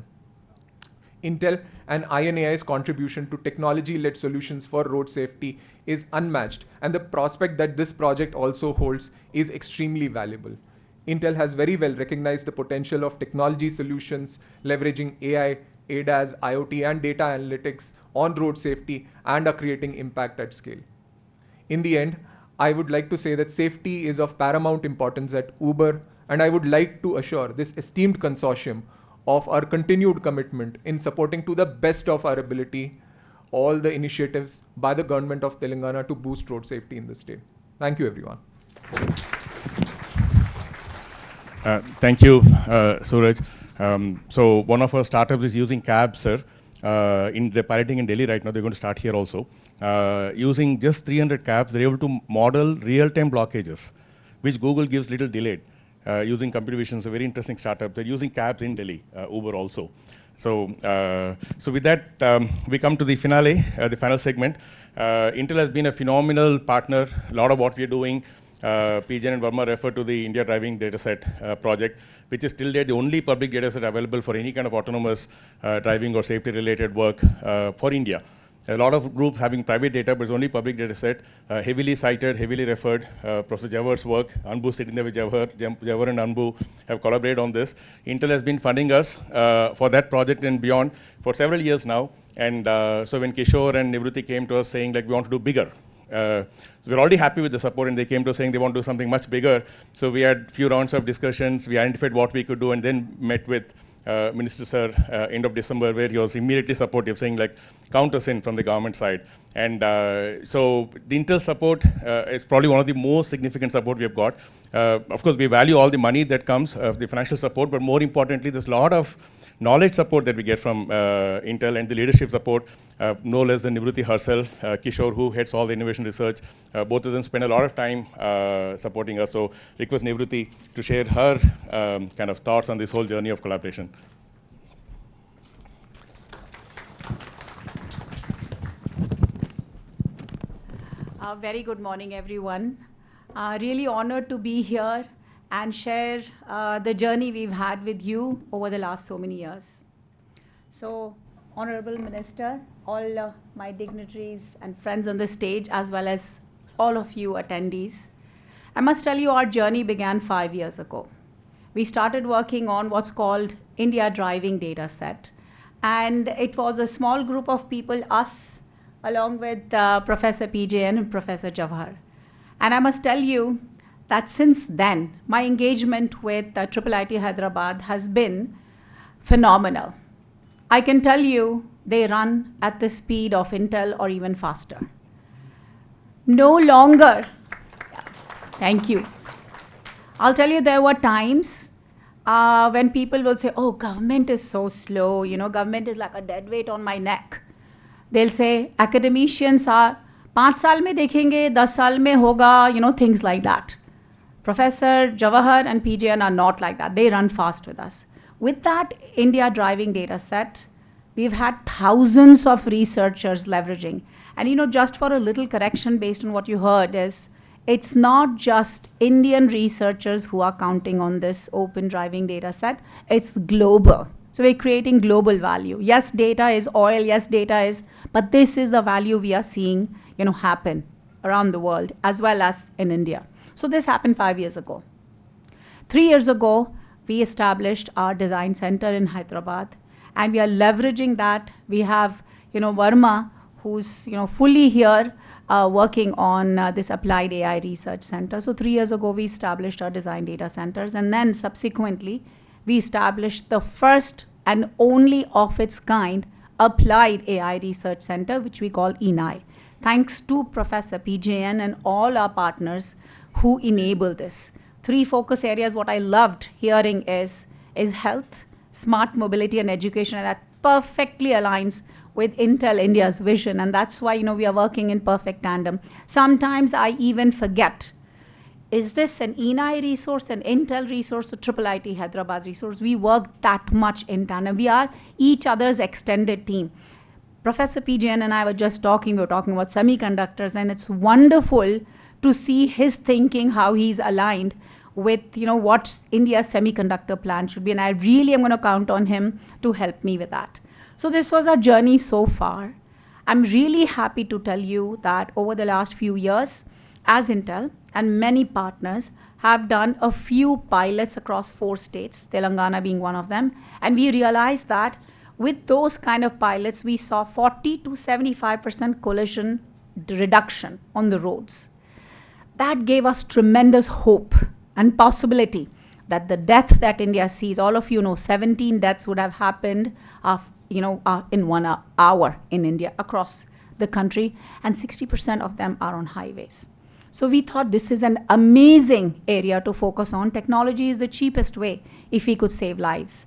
Intel and INAI's contribution to technology-led solutions for road safety is unmatched, and the prospect that this project also holds is extremely valuable. Intel has very well recognized the potential of technology solutions leveraging AI, ADAS, IoT, and data analytics on road safety and are creating impact at scale. In the end, I would like to say that safety is of paramount importance at Uber, and I would like to assure this esteemed consortium of our continued commitment in supporting to the best of our ability all the initiatives by the Government of Telangana to boost road safety in the state. Thank you, everyone. Thank you, Suraj. So one of our startups is using cabs, sir. in the piloting in Delhi right now. They're going to start here also. Using just 300 cabs, they're able to model real-time blockages, which Google gives little delayed. Using computer vision, it's a very interesting startup. They're using cabs in Delhi, Uber also. So with that, we come to the finale, the final segment. Intel has been a phenomenal partner. A lot of what we're doing, PJ and Verma refer to the India Driving Dataset project, which is till date the only public dataset available for any kind of autonomous driving or safety-related work for India. A lot of groups having private data, but it's only public data set, heavily cited, heavily referred. Professor Jawahar's work, Anbu sitting there with Jawahar and Anbu have collaborated on this. Intel has been funding us for that project and beyond for several years now. And so when Kishore and Nivruti came to us saying like we want to do bigger, so we're already happy with the support, and they came to us saying they want to do something much bigger. So we had few rounds of discussions, we identified what we could do, and then met with Minister Sir end of December, where he was immediately supportive, saying like count us in from the government side. And so the Intel support is probably one of the most significant support we have got. Of course, we value all the money that comes of the financial support, but more importantly, there's a lot of knowledge support that we get from Intel, and the leadership support, no less than Nivruti herself, Kishore, who heads all the innovation research. Both of them spend a lot of time supporting us. So request Nivruti to share her kind of thoughts on this whole journey of collaboration. Very good morning, everyone. Really honored to be here and share the journey we've had with you over the last so many years. So, Honorable Minister, all my dignitaries and friends on the stage, as well as all of you attendees, I must tell you our journey began 5 years ago. We started working on what's called India Driving Dataset, and it was a small group of people, us, along with Professor PJN and Professor Jawahar. And I must tell you that since then, my engagement with IIIT Hyderabad has been phenomenal. I can tell you they run at the speed of Intel or even faster. No longer, thank you. I'll tell you, there were times when people will say, oh, government is so slow, you know, government is like a dead weight on my neck. They'll say, academicians are 5 साल में देखेंगे, 10 साल में होगा, you know, things like that. Professor Jawahar and PJN are not like that. They run fast with us. With that India Driving data set, we've had thousands of researchers leveraging. And you know, just for a little correction based on what you heard is, it's not just Indian researchers who are counting on this open driving data set, it's global. So we're creating global value. Yes, data is oil, yes, data is, but this is the value we are seeing, you know, happen around the world as well as in India. So this happened 5 years ago. 3 years ago, we established our design center in Hyderabad, and we are leveraging that. We have, you know, Verma, who's, you know, fully here working on this applied AI research center. So 3 years ago, we established our design data centers, and then subsequently, we established the first and only of its kind applied AI research center, which we call ENI. Thanks to Professor PJN and all our partners who enable this. 3 focus areas, what I loved hearing is health, smart mobility and education, and that perfectly aligns with Intel India's vision, and that's why, you know, we are working in perfect tandem. Sometimes I even forget, is this an ENI resource, an Intel resource, or IIIT Hyderabad resource? We work that much in tandem. We are each other's extended team. Professor PJN and I were just talking, we were talking about semiconductors, and it's wonderful to see his thinking, how he's aligned with, you know, what India's semiconductor plan should be, and I really am going to count on him to help me with that. So this was our journey so far. I'm really happy to tell you that over the last few years, as Intel and many partners have done a few pilots across 4 states, Telangana being one of them, and we realized that with those kind of pilots, we saw 40 to 75% collision reduction on the roads. That gave us tremendous hope and possibility that the death that India sees, all of you know, 17 deaths would have happened in 1 hour in India across the country, and 60% of them are on highways. So we thought this is an amazing area to focus on. Technology is the cheapest way if we could save lives.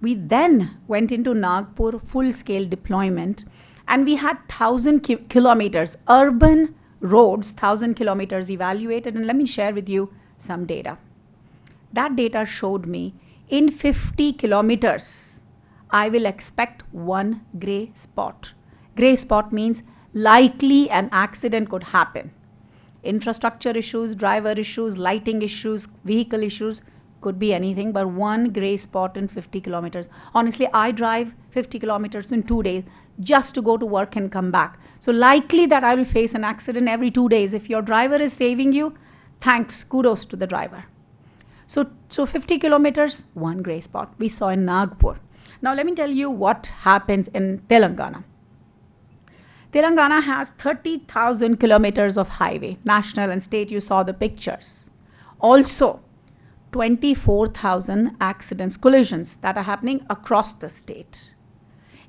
We then went into Nagpur full-scale deployment, and we had 1,000 kilometers, urban roads, 1,000 kilometers evaluated. And let me share with you some data. That data showed me in 50 kilometers, I will expect one gray spot. Gray spot means likely an accident could happen. Infrastructure issues, driver issues, lighting issues, vehicle issues, could be anything, but one gray spot in 50 kilometers. Honestly, I drive 50 kilometers in 2 days just to go to work and come back. So likely that I will face an accident every 2 days. If your driver is saving you, thanks, kudos to the driver. So 50 kilometers, one gray spot we saw in Nagpur. Now let me tell you what happens in Telangana. Telangana has 30,000 kilometers of highway, national and state, you saw the pictures. Also, 24,000 accidents, collisions that are happening across the state.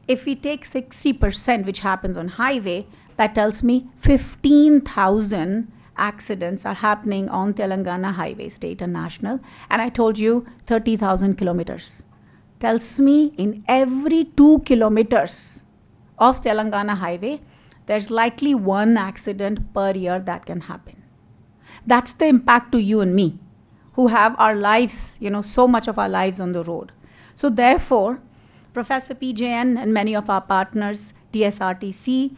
If we take 60%, which happens on highway, that tells me 15,000 accidents are happening on Telangana highway, state and national. And I told you 30,000 kilometers. Tells me in every 2 kilometers of Telangana highway, there's likely one accident per year that can happen. That's the impact to you and me, who have our lives, so much of our lives on the road. So therefore, Professor PJN and many of our partners, TSRTC,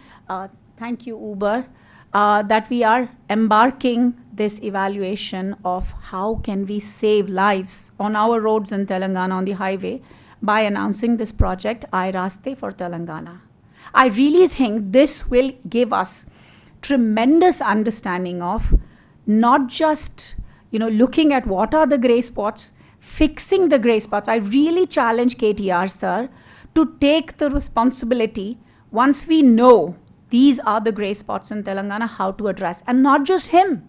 thank you Uber, that we are embarking this evaluation of how can we save lives on our roads in Telangana on the highway by announcing this project, iRaste for Telangana. I really think this will give us tremendous understanding of not just looking at what are the gray spots, fixing the gray spots. I really challenge KTR, sir, to take the responsibility once we know these are the gray spots in Telangana, how to address. And not just him.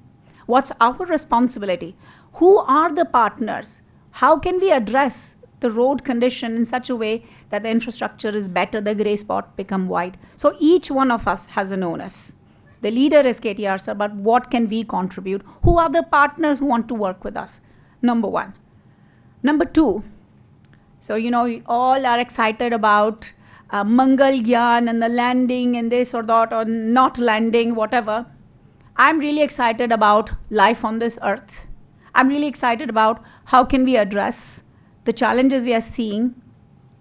What's our responsibility? Who are the partners? How can we address the road condition in such a way that the infrastructure is better, the gray spot become white? So each one of us has an onus. The leader is KTR, sir, but what can we contribute? Who are the partners who want to work with us? Number one. Number two, so all are excited about Mangal Gyan and the landing and this or that, or not landing, whatever. I'm really excited about life on this earth. I'm really excited about how can we address the challenges we are seeing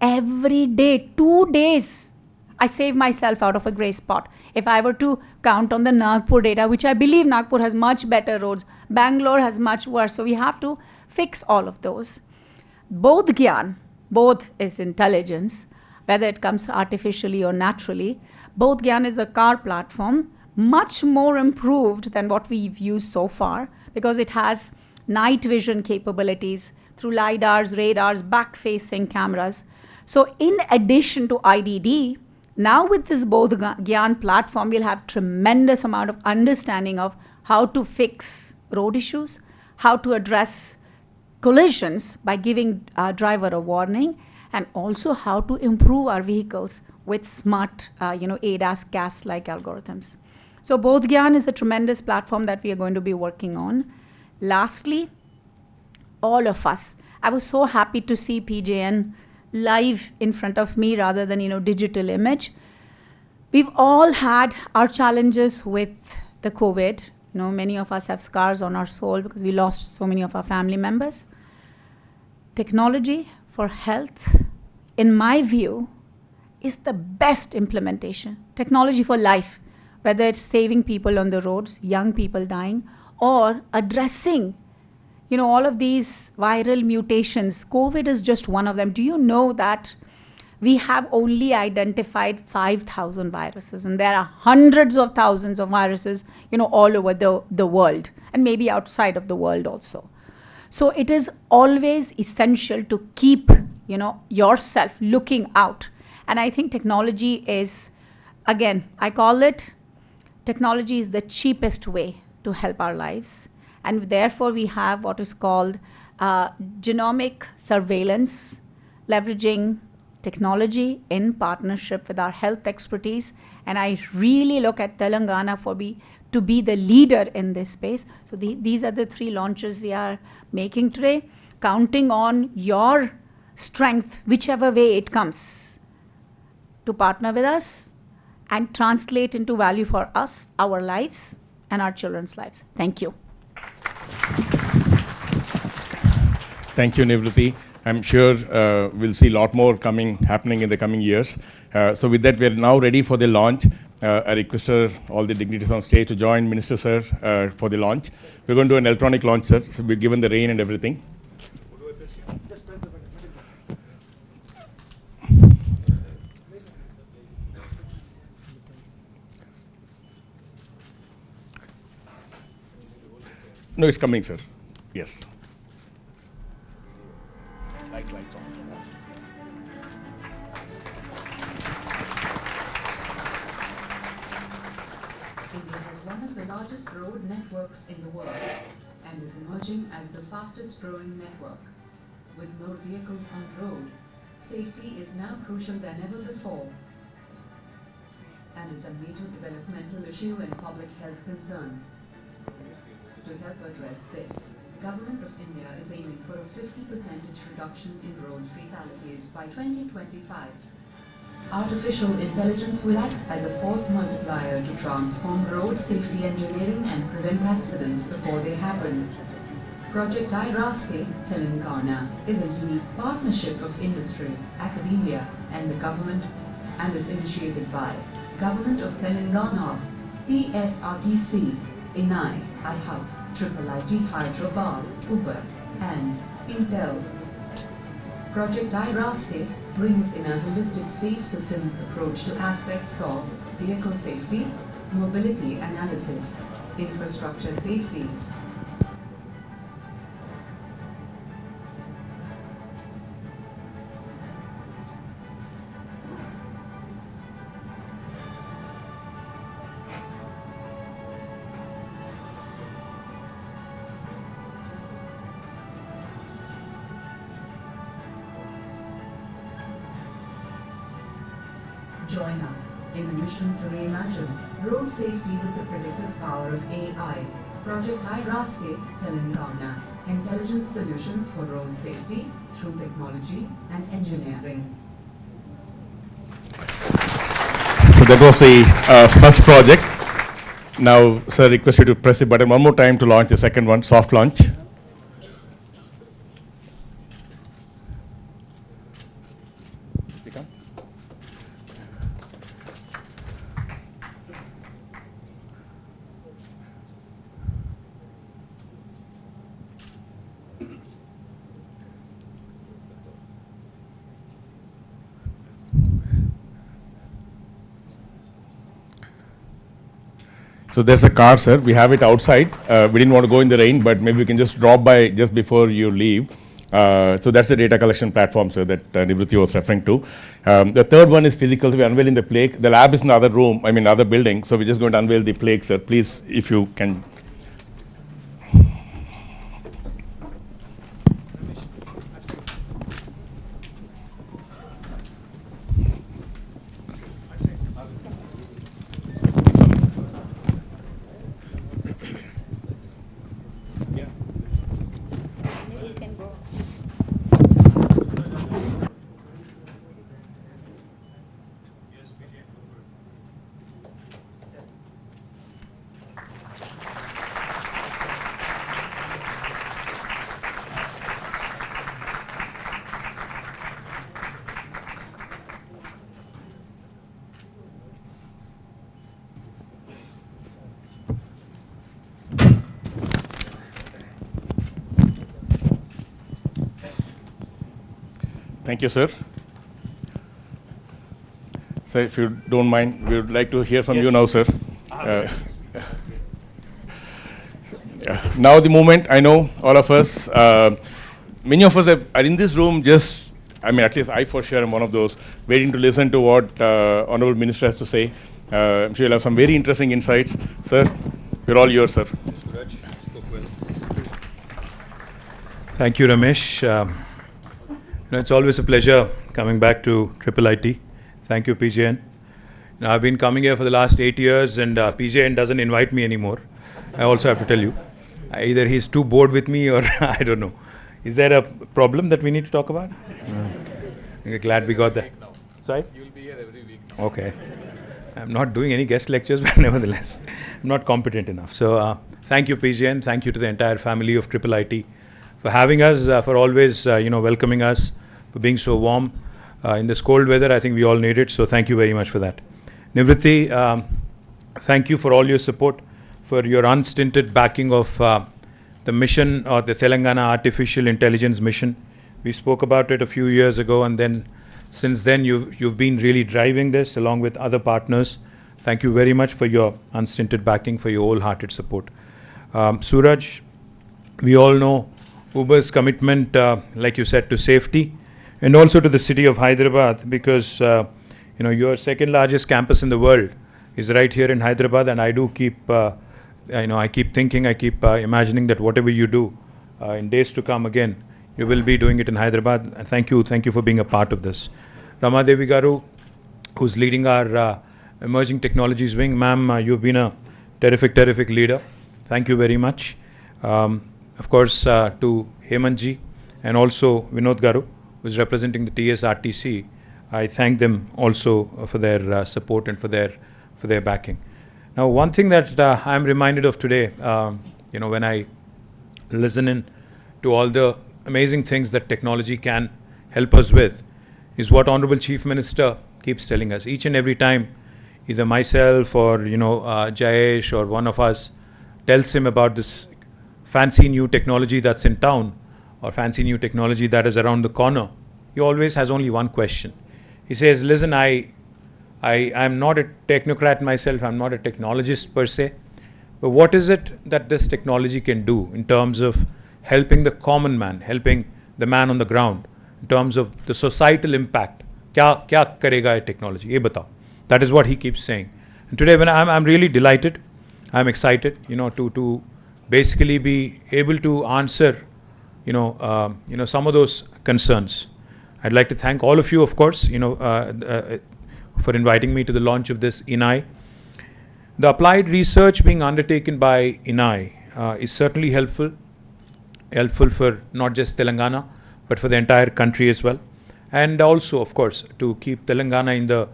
every day. 2 days, I save myself out of a gray spot. If I were to count on the Nagpur data, which I believe Nagpur has much better roads, Bangalore has much worse, so we have to fix all of those. Both Gyan, both is intelligence, whether it comes artificially or naturally. Both Gyan is a car platform, much more improved than what we've used so far, because it has night vision capabilities through LiDARs, radars, back-facing cameras. So in addition to IDD, now with this both Gyan platform, we'll have tremendous amount of understanding of how to fix road issues, how to address collisions by giving our driver a warning, and also how to improve our vehicles with smart, ADAS, gas-like algorithms. So both Gyan is a tremendous platform that we are going to be working on. Lastly, all of us, I was so happy to see PJN live in front of me rather than, digital image. We've all had our challenges with the COVID. Many of us have scars on our soul because we lost so many of our family members. Technology for health, in my view, is the best implementation. Technology for life, whether it's saving people on the roads, young people dying, or addressing, all of these viral mutations. COVID is just one of them. Do you know that we have only identified 5,000 viruses, and there are hundreds of thousands of viruses, all over the world, and maybe outside of the world also. So it is always essential to keep, yourself looking out. And I think technology is, again, I call it, technology is the cheapest way to help our lives. And therefore, we have what is called genomic surveillance, leveraging technology in partnership with our health expertise. And I really look at Telangana to be the leader in this space. So these are the 3 launches we are making today, counting on your strength, whichever way it comes, to partner with us and translate into value for us, our lives, and our children's lives. Thank you. Thank you, Nivruti. I'm sure we'll see a lot more happening in the coming years. So with that, we are now ready for the launch. I request all the dignitaries on stage to join Minister Sir for the launch. We're going to do an electronic launch, sir. So we're given the rain and everything. No, it's coming, sir. Yes. Lights on. India has one of the largest road networks in the world and is emerging as the fastest growing network. With more vehicles on road, safety is now crucial than ever before and is a major developmental issue and public health concern. To help address this, Government of India is aiming for a 50% reduction in road fatalities by 2025. Artificial intelligence will act as a force multiplier to transform road safety engineering and prevent accidents before they happen. Project iRaste Telangana is a unique partnership of industry, academia and the government and is initiated by Government of Telangana, TSRTC, INAI, iHub, IIIT Hyderabad, Uber and Intel. Project iRaste brings in a holistic safe systems approach to aspects of vehicle safety, mobility analysis, infrastructure safety, Join us in a mission to reimagine road safety with the predictive power of AI. Project iRaste Telangana, intelligent solutions for road safety through technology and engineering. So that was the first project. Now, sir, request you to press the button one more time to launch the second one, soft launch. So there's a car, sir. We have it outside. We didn't want to go in the rain, but maybe we can just drop by just before you leave. So that's the data collection platform, sir, that Nivruti was referring to. The third one is physical. So we're unveiling the plaque. The lab is in another room, other building. So we're just going to unveil the plaque, sir. Please, if you can. Thank you, sir. Sir, if you don't mind, we would like to hear from you now, sir. Now the moment, I know all of us, many of us are in this room just, at least I for sure am one of those, waiting to listen to what Honorable Minister has to say. I'm sure you'll have some very interesting insights. Sir, we're all yours, sir. Thank you, Ramesh. It's always a pleasure coming back to IIIT. Thank you, PJN. I've been coming here for the last 8 years, and PJN doesn't invite me anymore. I also have to tell you. Either he's too bored with me or I don't know. Is there a problem that we need to talk about? We're glad we got that. Sorry? You'll be here every week. Okay. I'm not doing any guest lectures, but nevertheless, I'm not competent enough. So thank you, PGN. Thank you to the entire family of IIIT for having us, for always, welcoming us, for being so warm. In this cold weather, I think we all need it. So thank you very much for that. Nivriti, thank you for all your support, for your unstinted backing of the mission, or the Telangana Artificial Intelligence Mission. We spoke about it a few years ago, and then since then you've been really driving this along with other partners. Thank you very much for your unstinted backing, for your wholehearted support. Suraj, we all know Uber's commitment, like you said, to safety, and also to the city of Hyderabad, because your second largest campus in the world is right here in Hyderabad, and I do keep I keep thinking, I keep imagining that whatever you do in days to come, again, you will be doing it in Hyderabad. And thank you for being a part of this. Rama Devi Garu, who's leading our emerging technologies wing. Ma'am, you've been a terrific leader. Thank you very much. Of course, to Hemantji and also Vinod Garu, who's representing the TSRTC. I thank them also for their support and for their backing. Now, one thing that I'm reminded of today, when I listen in to all the amazing things that technology can help us with, is what Honorable Chief Minister keeps telling us. Each and every time, either myself or Jayesh or one of us tells him about this fancy new technology that's in town, or fancy new technology that is around the corner, he always has only one question. He says, listen, I'm not a technocrat myself, I'm not a technologist per se, but what is it that this technology can do in terms of helping the common man, helping the man on the ground, in terms of the societal impact? Kya karega ye technology? Ye batao. That is what he keeps saying. And today, when I'm really delighted, I'm excited, to basically be able to answer, some of those concerns. I'd like to thank all of you, of course, for inviting me to the launch of this INAI. The applied research being undertaken by INAI is certainly helpful for not just Telangana, but for the entire country as well. And also, of course, to keep Telangana in the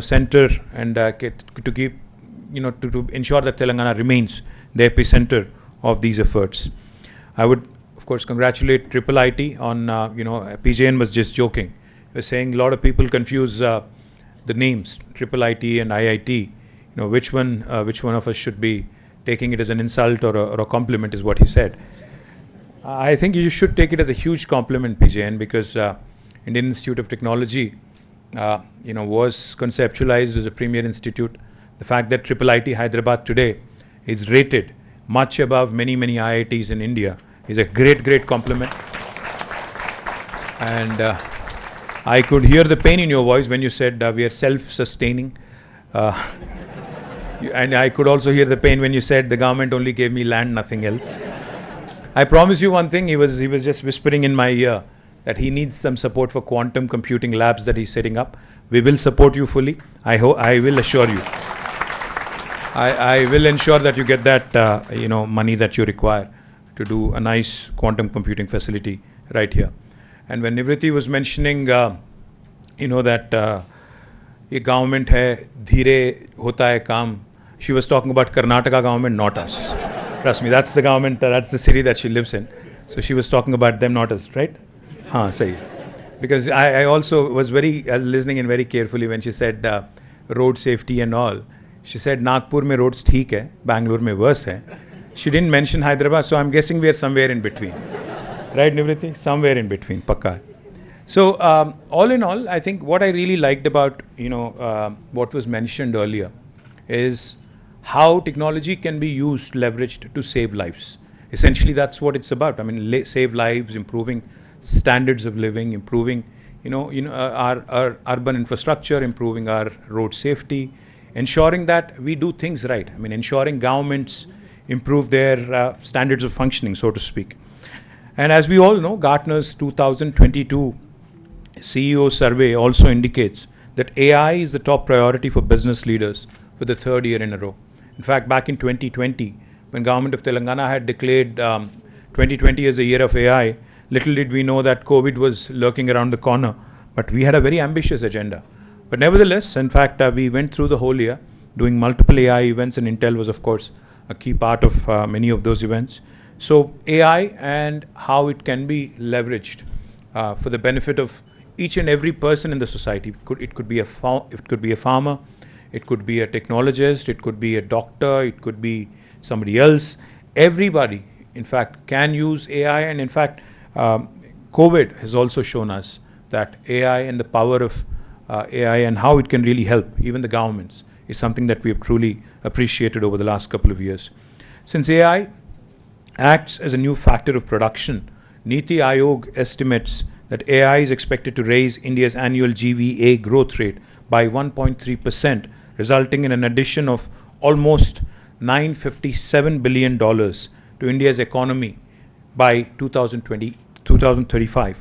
center, and to keep, to ensure that Telangana remains the epicenter of these efforts. I would, of course, congratulate IIIT on, PJN was just joking. He was saying a lot of people confuse the names IIIT and IIT. Which one of us should be taking it as an insult or a compliment, is what he said. I think you should take it as a huge compliment, PJN, because Indian Institute of Technology, was conceptualized as a premier institute. The fact that IIIT Hyderabad today is rated much above many IITs in India is a great compliment. And I could hear the pain in your voice when you said we are self-sustaining. And I could also hear the pain when you said the government only gave me land, nothing else. I promise you one thing, he was just whispering in my ear that he needs some support for quantum computing labs that he's setting up. We will support you fully. I will assure you. I will ensure that you get that money that you require to do a nice quantum computing facility right here. And when Nivriti was mentioning, that ये government है, धीरे होता है काम, she was talking about Karnataka government, not us. Trust me, that's the government, that's the city that she lives in. So she was talking about them, not us, right? Haan, sahi. Because I also was listening in very carefully when she said road safety and all. She said Nagpur mein roads theek hai, Bangalore mein worse hai. She didn't mention Hyderabad, so I'm guessing we are somewhere in between. Right, Nivriti? Somewhere in between, pakka. So all in all, I think what I really liked about what was mentioned earlier is how technology can be used, leveraged to save lives. Essentially, that's what it's about. I mean, save lives, improving standards of living, improving our urban infrastructure, improving our road safety, ensuring that we do things right. I mean, ensuring governments improve their standards of functioning, so to speak. And as we all know, Gartner's 2022 CEO survey also indicates that AI is the top priority for business leaders for the third year in a row. In fact, back in 2020, when Government of Telangana had declared 2020 as a year of AI, Little did we know that COVID was lurking around the corner, but we had a very ambitious agenda. But nevertheless, in fact, we went through the whole year doing multiple AI events, and Intel was, of course, a key part of many of those events. So AI and how it can be leveraged for the benefit of each and every person in the society. It could be a farmer, it could be a technologist, it could be a doctor, it could be somebody else. Everybody, in fact, can use AI, and in fact, COVID has also shown us that AI and the power of AI and how it can really help even the governments is something that we have truly appreciated over the last couple of years. Since AI acts as a new factor of production, Niti Aayog estimates that AI is expected to raise India's annual GVA growth rate by 1.3%, resulting in an addition of almost $957 billion to India's economy by 2035,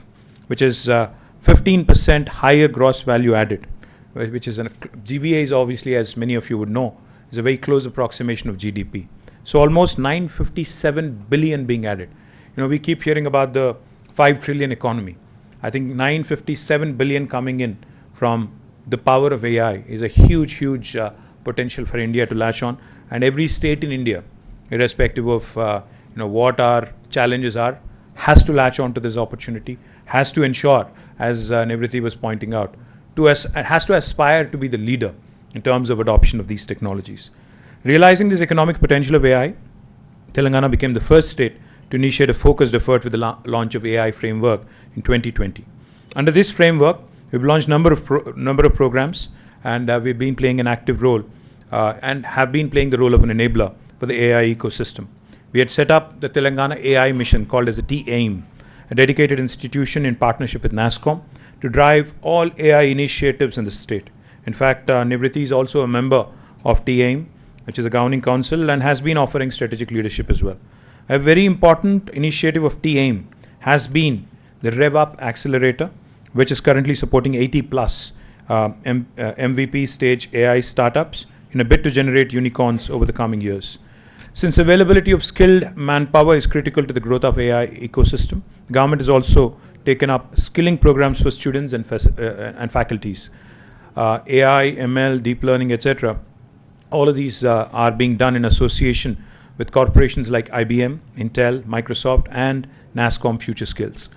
which is 15% higher gross value added, which is GVA is obviously, as many of you would know, is a very close approximation of GDP. So almost 957 billion being added. We keep hearing about the 5 trillion economy. I think 957 billion coming in from the power of AI is a huge potential for India to latch on, and every state in India, irrespective of what our challenges are, has to latch on to this opportunity, has to ensure, as Nivriti was pointing out, has to aspire to be the leader in terms of adoption of these technologies. Realizing this economic potential of AI, Telangana became the first state to initiate a focused effort with the launch of AI framework in 2020. Under this framework, we've launched number of programs, and we've been playing an active role and have been playing the role of an enabler for the AI ecosystem. We had set up the Telangana AI mission, called as the TAIM, a dedicated institution in partnership with NASSCOM to drive all AI initiatives in the state. In fact, Nivriti is also a member of TAIM, which is a governing council, and has been offering strategic leadership as well. A very important initiative of TAIM has been the RevUp Accelerator, which is currently supporting 80 plus MVP stage AI startups in a bid to generate unicorns over the coming years. Since availability of skilled manpower is critical to the growth of AI ecosystem, the government has also taken up skilling programs for students and faculties. AI, ML, deep learning, etc. All of these are being done in association with corporations like IBM, Intel, Microsoft, and NASSCOM Future Skills.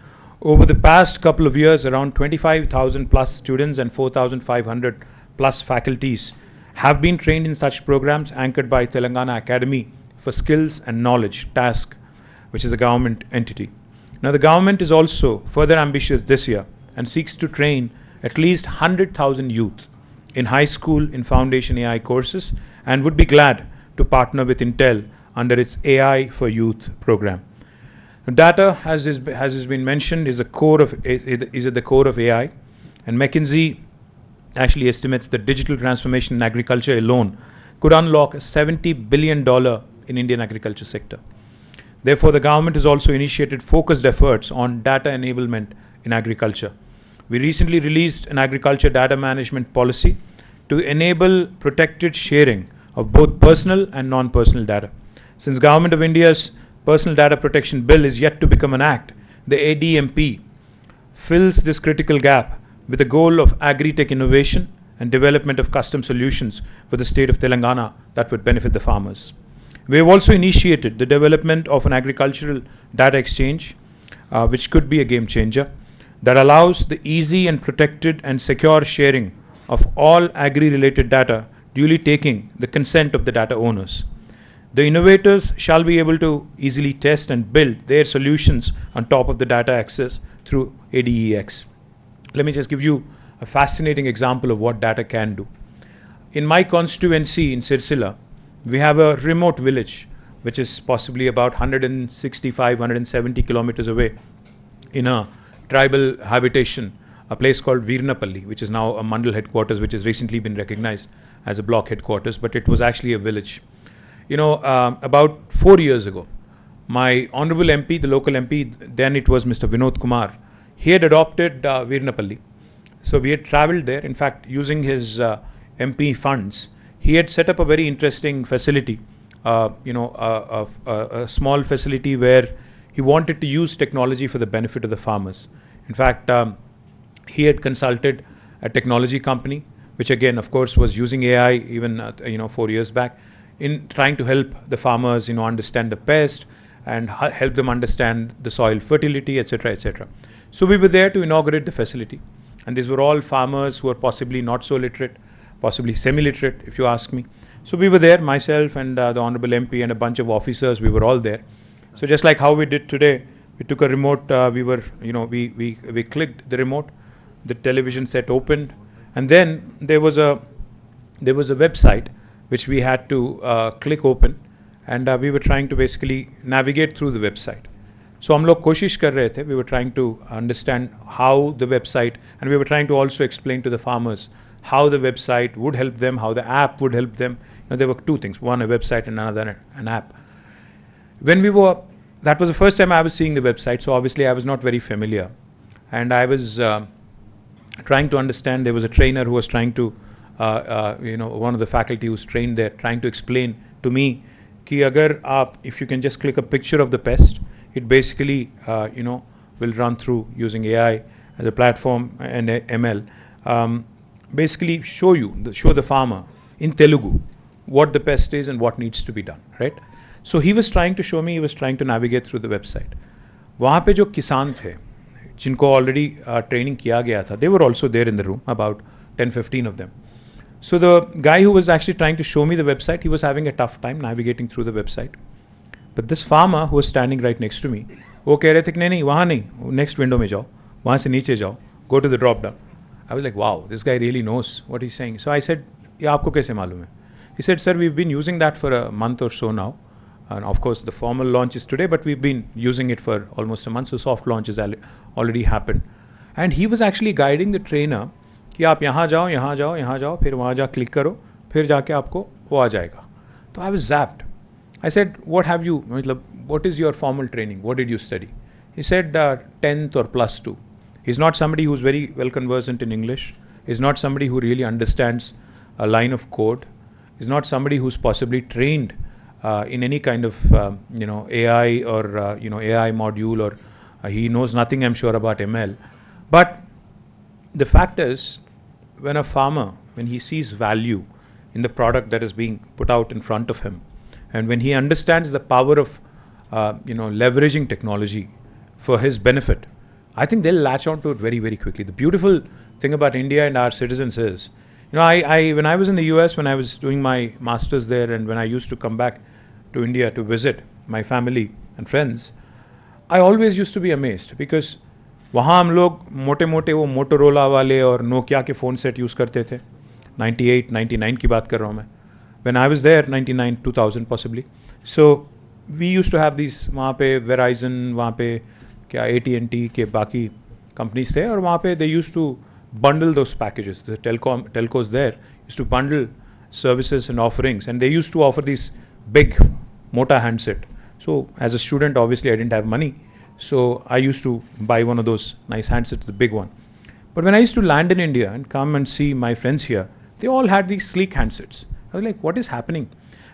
Over the past couple of years, around 25,000 plus students and 4,500 plus faculties have been trained in such programs anchored by Telangana Academy for Skills and Knowledge, TASK, which is a government entity. Now, the government is also further ambitious this year and seeks to train at least 100,000 youth in high school in foundation AI courses, and would be glad to partner with Intel under its AI for Youth program. Data, as has been mentioned, is at the core of AI, and McKinsey actually estimates that digital transformation in agriculture alone could unlock $70 billion in Indian agriculture sector. Therefore, the government has also initiated focused efforts on data enablement in agriculture. We recently released an agriculture data management policy to enable protected sharing of both personal and non-personal data. Since Government of India's Personal Data Protection Bill is yet to become an act, the ADMP fills this critical gap with the goal of agri-tech innovation and development of custom solutions for the state of Telangana that would benefit the farmers. We have also initiated the development of an agricultural data exchange, which could be a game changer, that allows the easy and protected and secure sharing of all agri-related data, duly taking the consent of the data owners. The innovators shall be able to easily test and build their solutions on top of the data access through ADEX. Let me just give you a fascinating example of what data can do. In my constituency in Sirsila, we have a remote village which is possibly about 165, 170 kilometers away in a tribal habitation, a place called Veernapalli, which is now a Mandal headquarters, which has recently been recognized as a block headquarters, but it was actually a village. About 4 years ago, my honorable MP, the local MP, then it was Mr. Vinod Kumar, he had adopted Veernapalli. So we had traveled there. In fact, using his MP funds, he had set up a very interesting facility, a small facility where he wanted to use technology for the benefit of the farmers. In fact, he had consulted a technology company, which again, of course, was using AI even 4 years back, in trying to help the farmers, understand the pest and help them understand the soil fertility, etc., etc. So we were there to inaugurate the facility, and these were all farmers who were possibly not so literate, possibly semi-literate, if you ask me. So we were there, myself and the Honorable MP and a bunch of officers. We were all there. So just like how we did today, we took a remote. We clicked the remote, the television set opened, and then there was a website which we had to click open, and we were trying to basically navigate through the website. So हम लोग कोशिश कर रहे थे. We were trying to understand how the website, and we were trying to also explain to the farmers how the website would help them, how the app would help them. There were two things: one, a website, and another, an app. That was the first time I was seeing the website, so obviously I was not very familiar, and I was trying to understand. There was a trainer who was trying to, one of the faculty who's trained there, trying to explain to me कि अगर आप, if you can just click a picture of the pest, it basically will run through using AI as a platform and ML, basically show the farmer in Telugu what the pest is and what needs to be done, right? So he was trying to show me, he was trying to navigate through the website. वहाँ पे जो किसान थे जिनको already training किया गया था, they were also there in the room, about 10-15 of them. So the guy who was actually trying to show me the website, he was having a tough time navigating through the website. But this farmer who was standing right next to me, वो कह रहे थे कि नहीं वहाँ नहीं, next window में जाओ, वहाँ से नीचे जाओ, go to the drop down. I was like, wow, this guy really knows what he's saying. So I said, ये आपको कैसे मालूम है? He said, sir, we've been using that for a month or so now. And of course, the formal launch is today, but we've been using it for almost a month, so soft launch has already happened. And he was actually guiding the trainer कि आप यहाँ जाओ, यहाँ जाओ, यहाँ जाओ, फिर वहाँ जा क्लिक करो, फिर जाके आपको वो आ जाएगा. तो I was zapped. I said, what is your formal training? What did you study? He said 10th or +2. He's not somebody who's very well conversant in English. He's not somebody who really understands a line of code. He's not somebody who's possibly trained in any kind of AI or AI module, or he knows nothing, I'm sure, about ML. But the fact is, when a farmer, when he sees value in the product that is being put out in front of him, and when he understands the power of leveraging technology for his benefit, I think they'll latch on to it very, very quickly. The beautiful thing about India and our citizens is, when I was in the US, when I was doing my masters there, and when I used to come back to India to visit my family and friends, I always used to be amazed because वहाँ हम लोग मोटे-मोटे वो Motorola वाले और Nokia के phone set use करते थे. 98, 99 की बात कर रहा हूँ मैं. When I was there, 99, 2000 possibly. So we used to have these, वहाँ पे Verizon, वहाँ पे क्या AT&T के बाकी companies थे, और वहाँ पे they used to bundle those packages. The telcos there used to bundle services and offerings, and they used to offer these big mota handset. So as a student, obviously I didn't have money, so I used to buy one of those nice handsets, the big one. But when I used to land in India and come and see my friends here, they all had these sleek handsets. I was like, what is happening?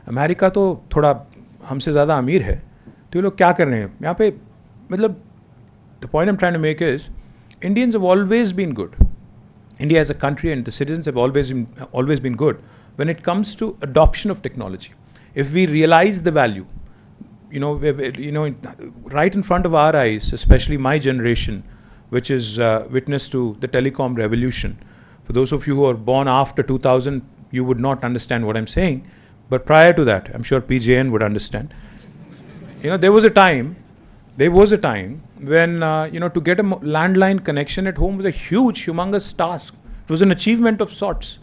America तो थोड़ा हमसे ज़्यादा अमीर है, तो ये लोग क्या कर रहे हैं यहाँ पे? मतलब the point I'm trying to make is, Indians have always been good. India as a country and the citizens have always been good when it comes to adoption of technology. If we realize the value, right in front of our eyes, especially my generation, which is witness to the telecom revolution. For those of you who are born after 2000, you would not understand what I'm saying, but prior to that, I'm sure PJN would understand. There was a time when to get a landline connection at home was a huge, humongous task. It was an achievement of sorts.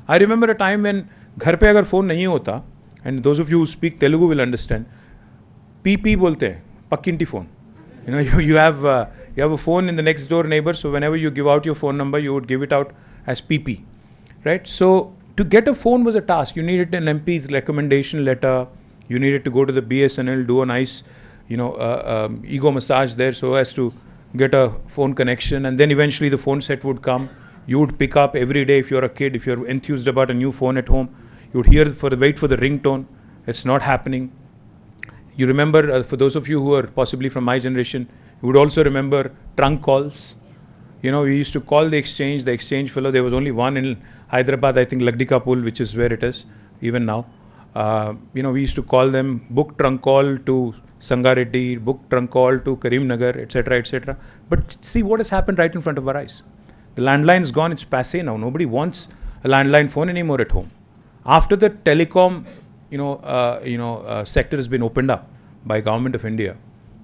I remember a time when घर पे अगर phone नहीं होता, and those of you who speak Telugu will understand, PP बोलते हैं, पक्किंटी phone. You have a phone in the next door neighbor, so whenever you give out your phone number, you would give it out as PP, right? So to get a phone was a task. You needed an MP's recommendation letter. You needed to go to the BSNL, do a nice, ego massage there so as to get a phone connection, and then eventually the phone set would come. You would pick up every day if you're a kid, if you're enthused about a new phone at home. You would wait for the ringtone. It's not happening. You remember, for those of you who are possibly from my generation, you would also remember trunk calls. You know, we used to call the exchange fellow. There was only one in Hyderabad, I think Lagdikapul, which is where it is, even now. You know, we used to call them, book trunk call to Sangareddy, book trunk call to Karimnagar, etc., etc. But see what has happened right in front of our eyes. The landline is gone, it's passé now. Nobody wants a landline phone anymore at home. After the telecom, sector has been opened up by Government of India,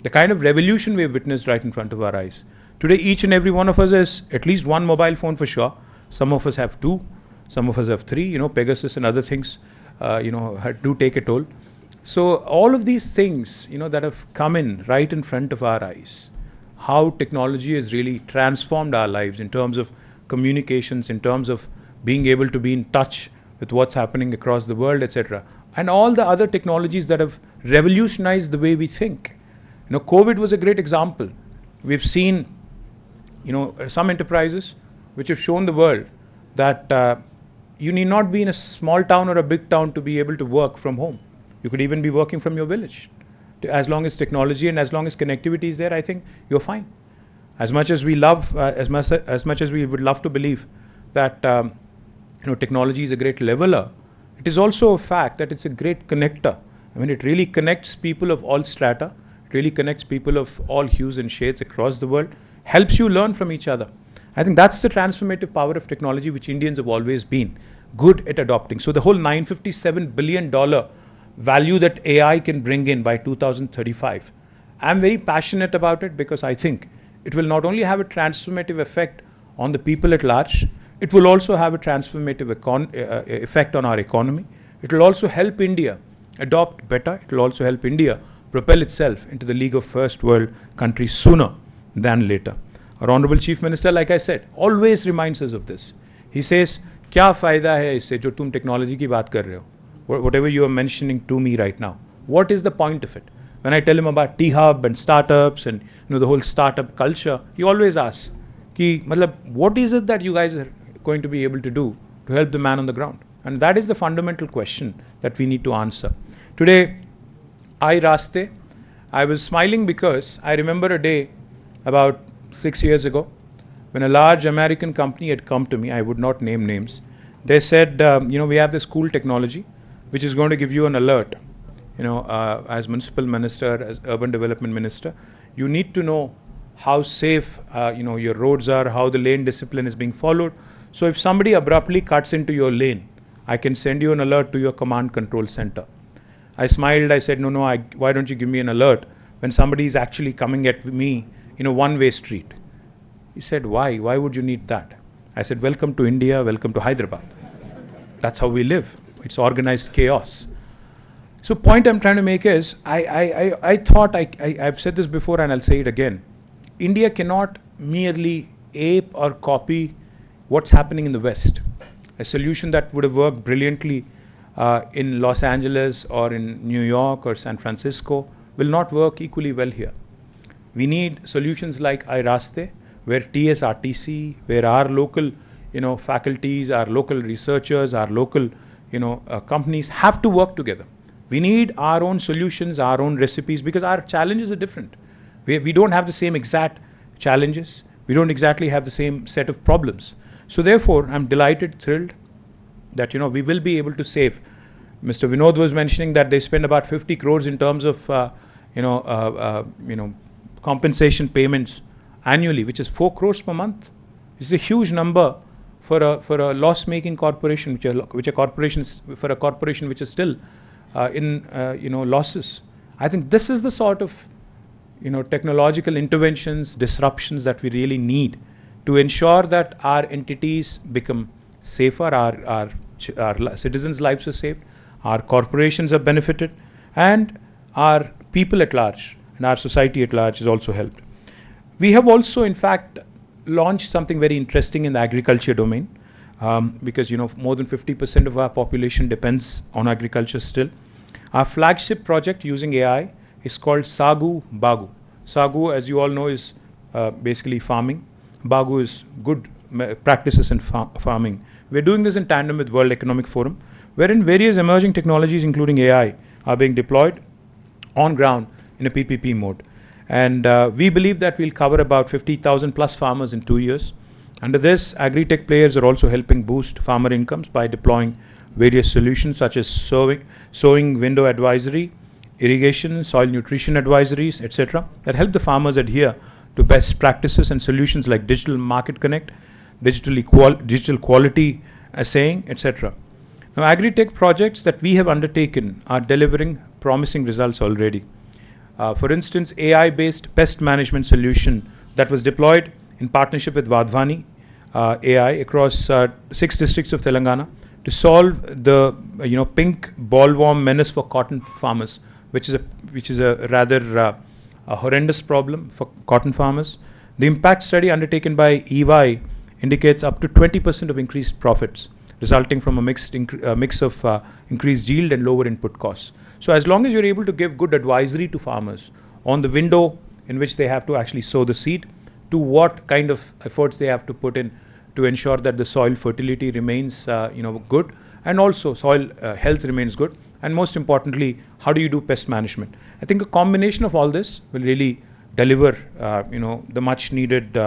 the kind of revolution we have witnessed right in front of our eyes. Today, each and every one of us has at least one mobile phone for sure. Some of us have two, some of us have three. You know, Pegasus and other things, do take a toll. So all of these things, that have come in right in front of our eyes, how technology has really transformed our lives in terms of communications, in terms of being able to be in touch with what's happening across the world, etc. And all the other technologies that have revolutionized the way we think. COVID was a great example. We've seen, some enterprises which have shown the world that you need not be in a small town or a big town to be able to work from home. You could even be working from your village. As long as technology and as long as connectivity is there, I think you're fine. As much as we love, as much as we would love to believe that technology is a great leveler, it is also a fact that it's a great connector. I mean, it really connects people of all strata. It really connects people of all hues and shades across the world. Helps you learn from each other. I think that's the transformative power of technology which Indians have always been good at adopting. So the whole $957 billion value that AI can bring in by 2035, I'm very passionate about it because I think it will not only have a transformative effect on the people at large, it will also have a transformative effect on our economy. It will also help India adopt better. It will also help India propel itself into the league of first world countries sooner than later. Our Honorable Chief Minister, like I said, always reminds us of this. He says, क्या फ़ायदा है इससे जो तुम technology की बात कर रहे हो? Whatever you are mentioning to me right now, what is the point of it? When I tell him about T-Hub and startups and the whole startup culture, he always asks, what is it that you guys are going to be able to do to help the man on the ground? And that is the fundamental question that we need to answer. Today, I was smiling because I remember a day about 6 years ago when a large American company had come to me. I would not name names. They said, we have this cool technology which is going to give you an alert. As municipal minister, as urban development minister, you need to know how safe your roads are, how the lane discipline is being followed. So if somebody abruptly cuts into your lane, I can send you an alert to your command control center. I smiled. I said, no, why don't you give me an alert when somebody is actually coming at me in a one-way street? He said, why? Why would you need that? I said, welcome to India, welcome to Hyderabad. That's how we live. It's organized chaos. So point I'm trying to make is, I thought, I've said this before and I'll say it again. India cannot merely ape or copy what's happening in the West. A solution that would have worked brilliantly in Los Angeles or in New York or San Francisco will not work equally well here. We need solutions like iRaste, where TSRTC, where our local, faculties, our local researchers, our local, companies have to work together. We need our own solutions, our own recipes, because our challenges are different. We don't have the same exact challenges. We don't exactly have the same set of problems. So therefore, I'm delighted, thrilled that, we will be able to save. Mr. Vinod was mentioning that they spend about 50 crores in terms of, compensation payments annually, which is 4 crores per month. It's a huge number for a loss-making corporation, for a corporation which is still in losses. I think this is the sort of technological interventions, disruptions that we really need to ensure that our entities become safer, our citizens' lives are saved, our corporations are benefited, and our people at large and our society at large is also helped. We have also, in fact, launched something very interesting in the agriculture domain, because more than 50% of our population depends on agriculture still. Our flagship project using AI is called Sagu Bagu. Sagu, as you all know, is basically farming. Bagu is good practices in farming. We're doing this in tandem with World Economic Forum, wherein various emerging technologies, including AI, are being deployed on ground in a PPP mode. And we believe that we'll cover about 50,000 plus farmers in 2 years. Under this, agri-tech players are also helping boost farmer incomes by deploying various solutions such as sowing window advisory, irrigation, soil nutrition advisories, etc. that help the farmers adhere to best practices and solutions like digital market connect, digital quality assaying, etc. Now, agri-tech projects that we have undertaken are delivering promising results already. For instance, AI-based pest management solution that was deployed in partnership with Vadhvani AI across 6 districts of Telangana to solve the pink bollworm menace for cotton farmers, which is a rather a horrendous problem for cotton farmers. The impact study undertaken by EY indicates up to 20% of increased profits, resulting from a mix of increased yield and lower input costs. So as long as you're able to give good advisory to farmers on the window in which they have to actually sow the seed, to what kind of efforts they have to put in to ensure that the soil fertility remains good, and also soil health remains good, and most importantly, how do you do pest management? I think a combination of all this will really deliver the much needed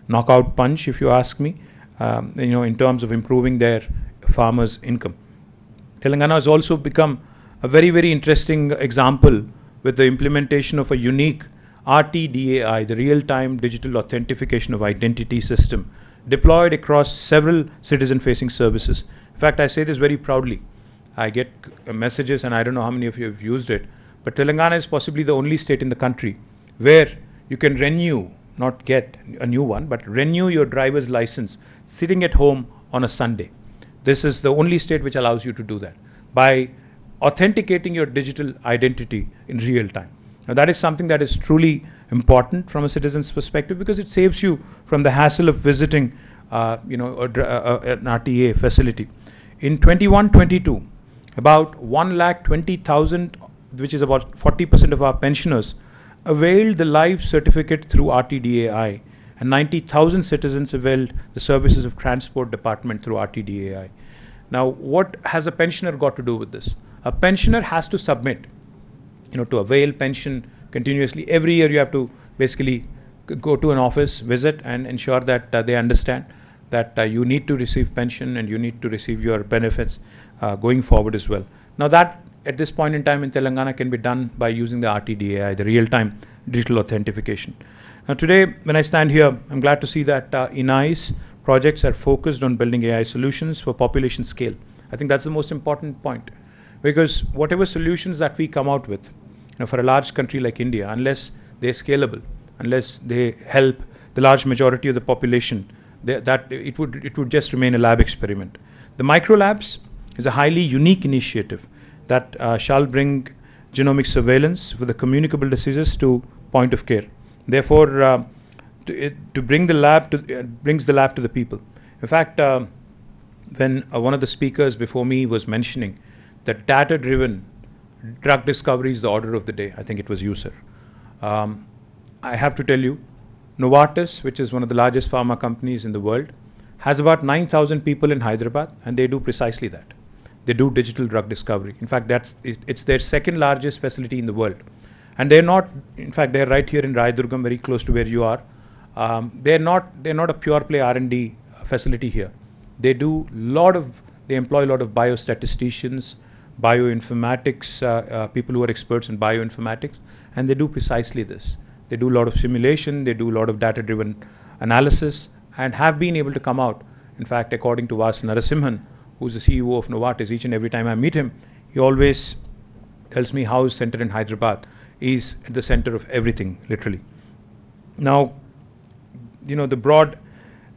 knockout punch, if you ask me, in terms of improving their farmers' income. Telangana has also become a very, very interesting example with the implementation of a unique RTDAI, the real-time digital authentication of identity system, deployed across several citizen-facing services. In fact, I say this very proudly. I get messages, and I don't know how many of you have used it, but Telangana is possibly the only state in the country where you can renew, not get a new one, but renew your driver's license sitting at home on a Sunday. This is the only state which allows you to do that by authenticating your digital identity in real time. Now, that is something that is truly important from a citizen's perspective, because it saves you from the hassle of visiting an RTA facility. In 21-22, about 1,20,000, which is about 40% of our pensioners, availed the life certificate through RTDAI, and 90,000 citizens availed the services of transport department through RTDAI. Now, what has a pensioner got to do with this? A pensioner has to submit, to avail pension continuously. Every year you have to basically go to an office, visit, and ensure that they understand that you need to receive pension and you need to receive your benefits going forward as well. Now, that at this point in time in Telangana can be done by using the RTDAI, the real-time digital authentication. Now, today when I stand here, I'm glad to see that INAI's projects are focused on building AI solutions for population scale. I think that's the most important point, because whatever solutions that we come out with, for a large country like India, unless they're scalable, unless they help the large majority of the population, it would just remain a lab experiment. The micro labs is a highly unique initiative that shall bring genomic surveillance for the communicable diseases to point of care. Therefore, to bring the lab to brings the lab to the people. In fact, when one of the speakers before me was mentioning that data-driven drug discovery is the order of the day, I think it was you, sir. I have to tell you, Novartis, which is one of the largest pharma companies in the world, has about 9,000 people in Hyderabad, and they do precisely that. They do digital drug discovery. In fact, it's their second largest facility in the world. And they're not, in fact, they're right here in Raidurgam, very close to where you are. They're not a pure play R&D facility here. They employ a lot of biostatisticians, bioinformatics, people who are experts in bioinformatics, and they do precisely this. They do a lot of simulation, they do a lot of data-driven analysis, and have been able to come out. In fact, according to Vas Narasimhan, who's the CEO of Novartis, each and every time I meet him, he always tells me how his center in Hyderabad is at the center of everything, literally. Now, the broad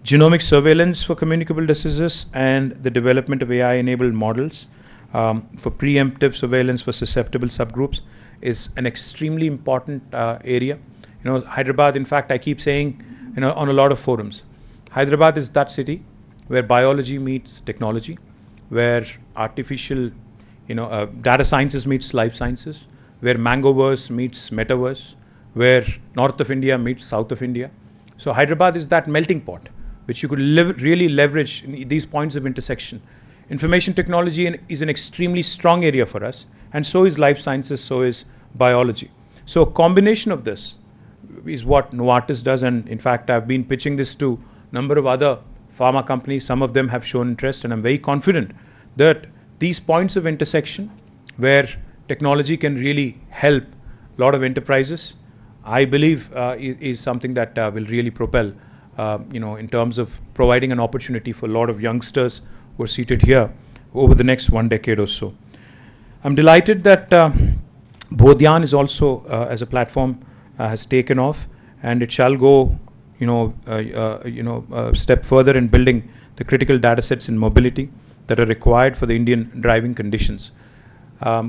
genomic surveillance for communicable diseases and the development of AI-enabled models for preemptive surveillance for susceptible subgroups is an extremely important area. Hyderabad, in fact, I keep saying, on a lot of forums, Hyderabad is that city where biology meets technology, where artificial, data sciences meets life sciences, where Mangoverse meets Metaverse, where North of India meets South of India. So Hyderabad is that melting pot, which you could really leverage in these points of intersection. Information technology is an extremely strong area for us, and so is life sciences, so is biology. So a combination of this is what Novartis does, and in fact I've been pitching this to a number of other pharma companies. Some of them have shown interest, and I'm very confident that these points of intersection where technology can really help a lot of enterprises, I believe is something that will really propel in terms of providing an opportunity for a lot of youngsters who are seated here over the next 1 decade or so. I'm delighted that Bodhyan is also as a platform has taken off, and it shall go a step further in building the critical data sets in mobility that are required for the Indian driving conditions.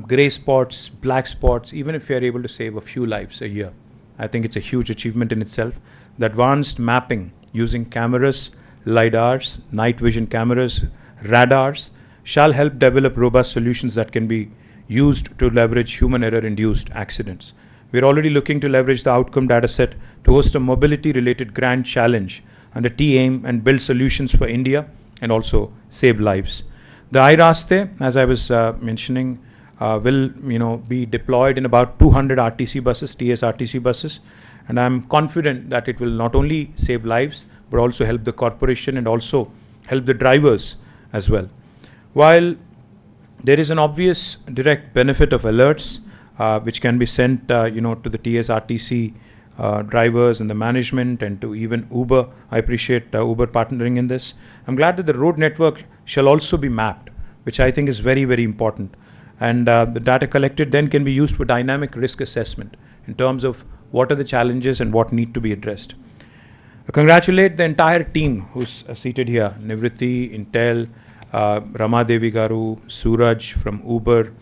Grey spots, black spots, even if you are able to save a few lives a year, I think it's a huge achievement in itself. The advanced mapping using cameras, LiDARs, night vision cameras, radars shall help develop robust solutions that can be used to leverage human error-induced accidents. We're already looking to leverage the outcome data set to host a mobility-related grand challenge under T-AIM and build solutions for India and also save lives. The iRaste, as I was mentioning, will be deployed in about 200 RTC buses, TS RTC buses, and I'm confident that it will not only save lives but also help the corporation and also help the drivers as well. While there is an obvious direct benefit of alerts which can be sent to the TS RTC drivers and the management and to even Uber. I appreciate Uber partnering in this. I'm glad that the road network shall also be mapped, which I think is very, very important. And the data collected then can be used for dynamic risk assessment in terms of what are the challenges and what need to be addressed. I congratulate the entire team who's seated here, Nivritti, Intel, Rama Devi Garu, Suraj from Uber,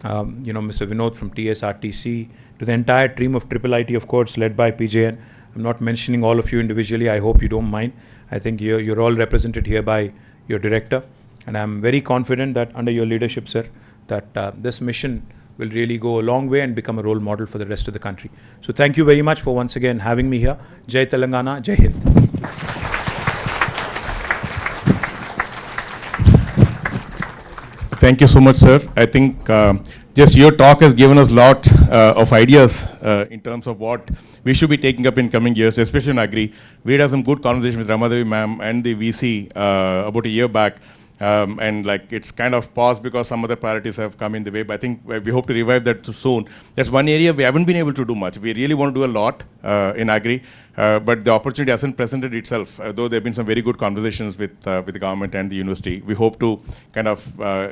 Mr. Vinod from TSRTC, to the entire team of IIIT, of course, led by PJN. I'm not mentioning all of you individually. I hope you don't mind. I think you're all represented here by your director. And I'm very confident that under your leadership, sir, that this mission will really go a long way and become a role model for the rest of the country. So thank you very much for once again having me here. Jai Telangana, Jai Hind. Thank you so much, sir. I think just your talk has given us a lot of ideas in terms of what we should be taking up in coming years, especially in Agri. We had some good conversation with Ramadevi ma'am and the VC about a year back. And like it's kind of paused because some other priorities have come in the way, but I think we hope to revive that soon. That's one area we haven't been able to do much. We really want to do a lot in Agri, but the opportunity hasn't presented itself, though there have been some very good conversations with the government and the university. We hope to kind of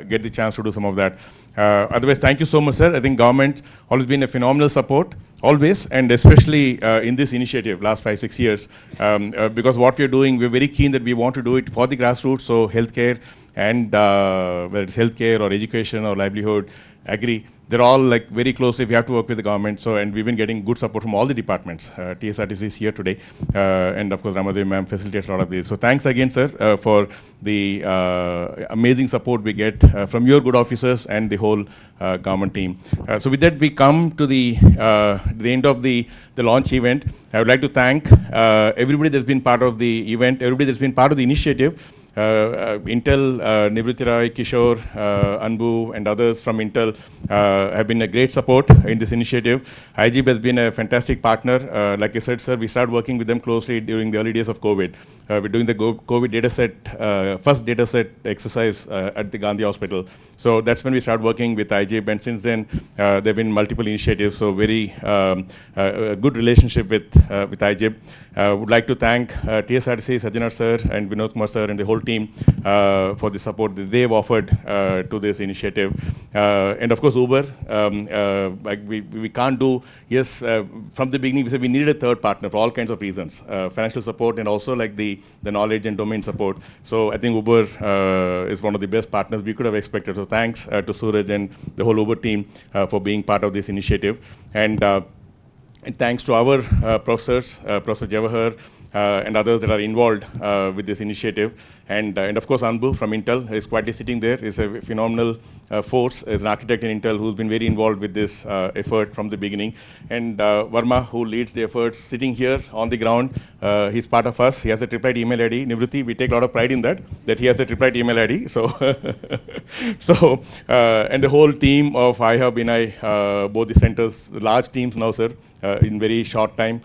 get the chance to do some of that. Otherwise, thank you so much, sir. I think government always been a phenomenal support, always, and especially in this initiative last 5-6 years, because what we're doing, we're very keen that we want to do it for the grassroots, so healthcare and whether it's healthcare or education or livelihood, Agri, they're all like very closely. We have to work with the government. So, and we've been getting good support from all the departments. TSRTC is here today, and of course Ramadevi ma'am facilitates a lot of this. So thanks again, sir, for the amazing support we get from your good officers and the whole government team. So with that, we come to the end of the launch event. I would like to thank everybody that's been part of the event, everybody that's been part of the initiative. Intel, Nivritti Roy, Kishore, Anbu and others from Intel have been a great support in this initiative. IGB has been a fantastic partner. Like I said, sir, we started working with them closely during the early days of COVID. We're doing the COVID dataset, first dataset exercise at the Gandhi Hospital. So that's when we started working with IGB, and since then there have been multiple initiatives. So very good relationship with IGB. Would like to thank TSRTC, Sajjanat sir and Vinod Kumar sir and the whole team for the support that they've offered to this initiative. And of course Uber, like we can't do, yes, from the beginning we said we needed a third partner for all kinds of reasons, financial support and also like the knowledge and domain support. So I think Uber is one of the best partners we could have expected. So thanks to Suraj and the whole Uber team for being part of this initiative. And thanks to our professors, Professor Jawahar, and others that are involved with this initiative. And of course, Anbu from Intel is quietly sitting there, is a phenomenal force, is an architect in Intel who's been very involved with this effort from the beginning. And Verma, who leads the efforts, sitting here on the ground, he's part of us. He has a triplet email ID. Nivruti, we take a lot of pride in that he has a triplet email ID. So, and the whole team of iHub, INI, both the centers, large teams now, sir, in very short time.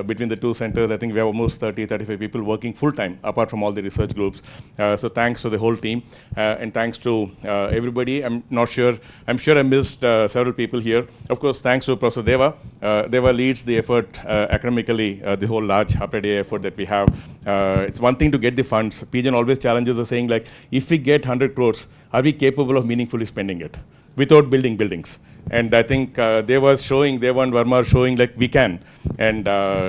Between the two centers, I think we have almost 30, 35 people working full-time, apart from all the research groups. So thanks to the whole team, and thanks to everybody. I'm sure I missed several people here. Of course, thanks to Professor Deva. Deva leads the effort academically, the whole large applied AI effort that we have. It's one thing to get the funds. PGN always challenges us saying, like, if we get 100 crores, are we capable of meaningfully spending it without building buildings? And I think Deva and Verma are showing like we can. And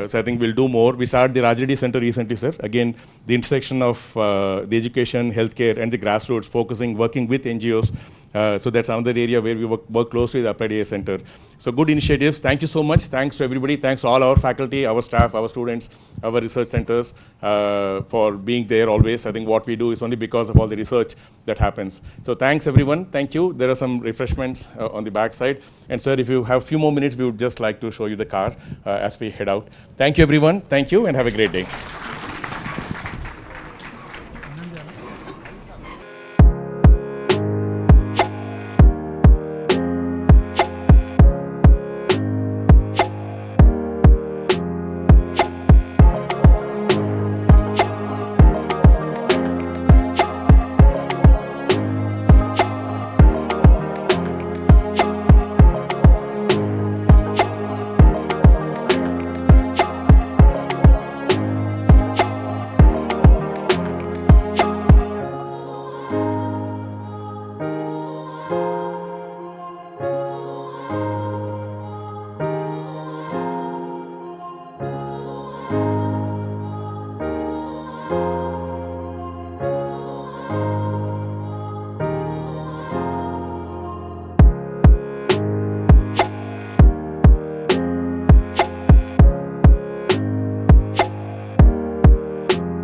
so I think we'll do more. We started the Rajreddy Center recently, sir. Again, the intersection of the education, healthcare, and the grassroots, working with NGOs. So that's another area where we work closely with the Applied AI Center. So good initiatives. Thank you so much. Thanks to everybody. Thanks to all our faculty, our staff, our students, our research centers for being there always. I think what we do is only because of all the research that happens. So thanks everyone. Thank you. There are some refreshments on the back side. And sir, if you have a few more minutes, we would just like to show you the car as we head out. Thank you everyone. Thank you and have a great day.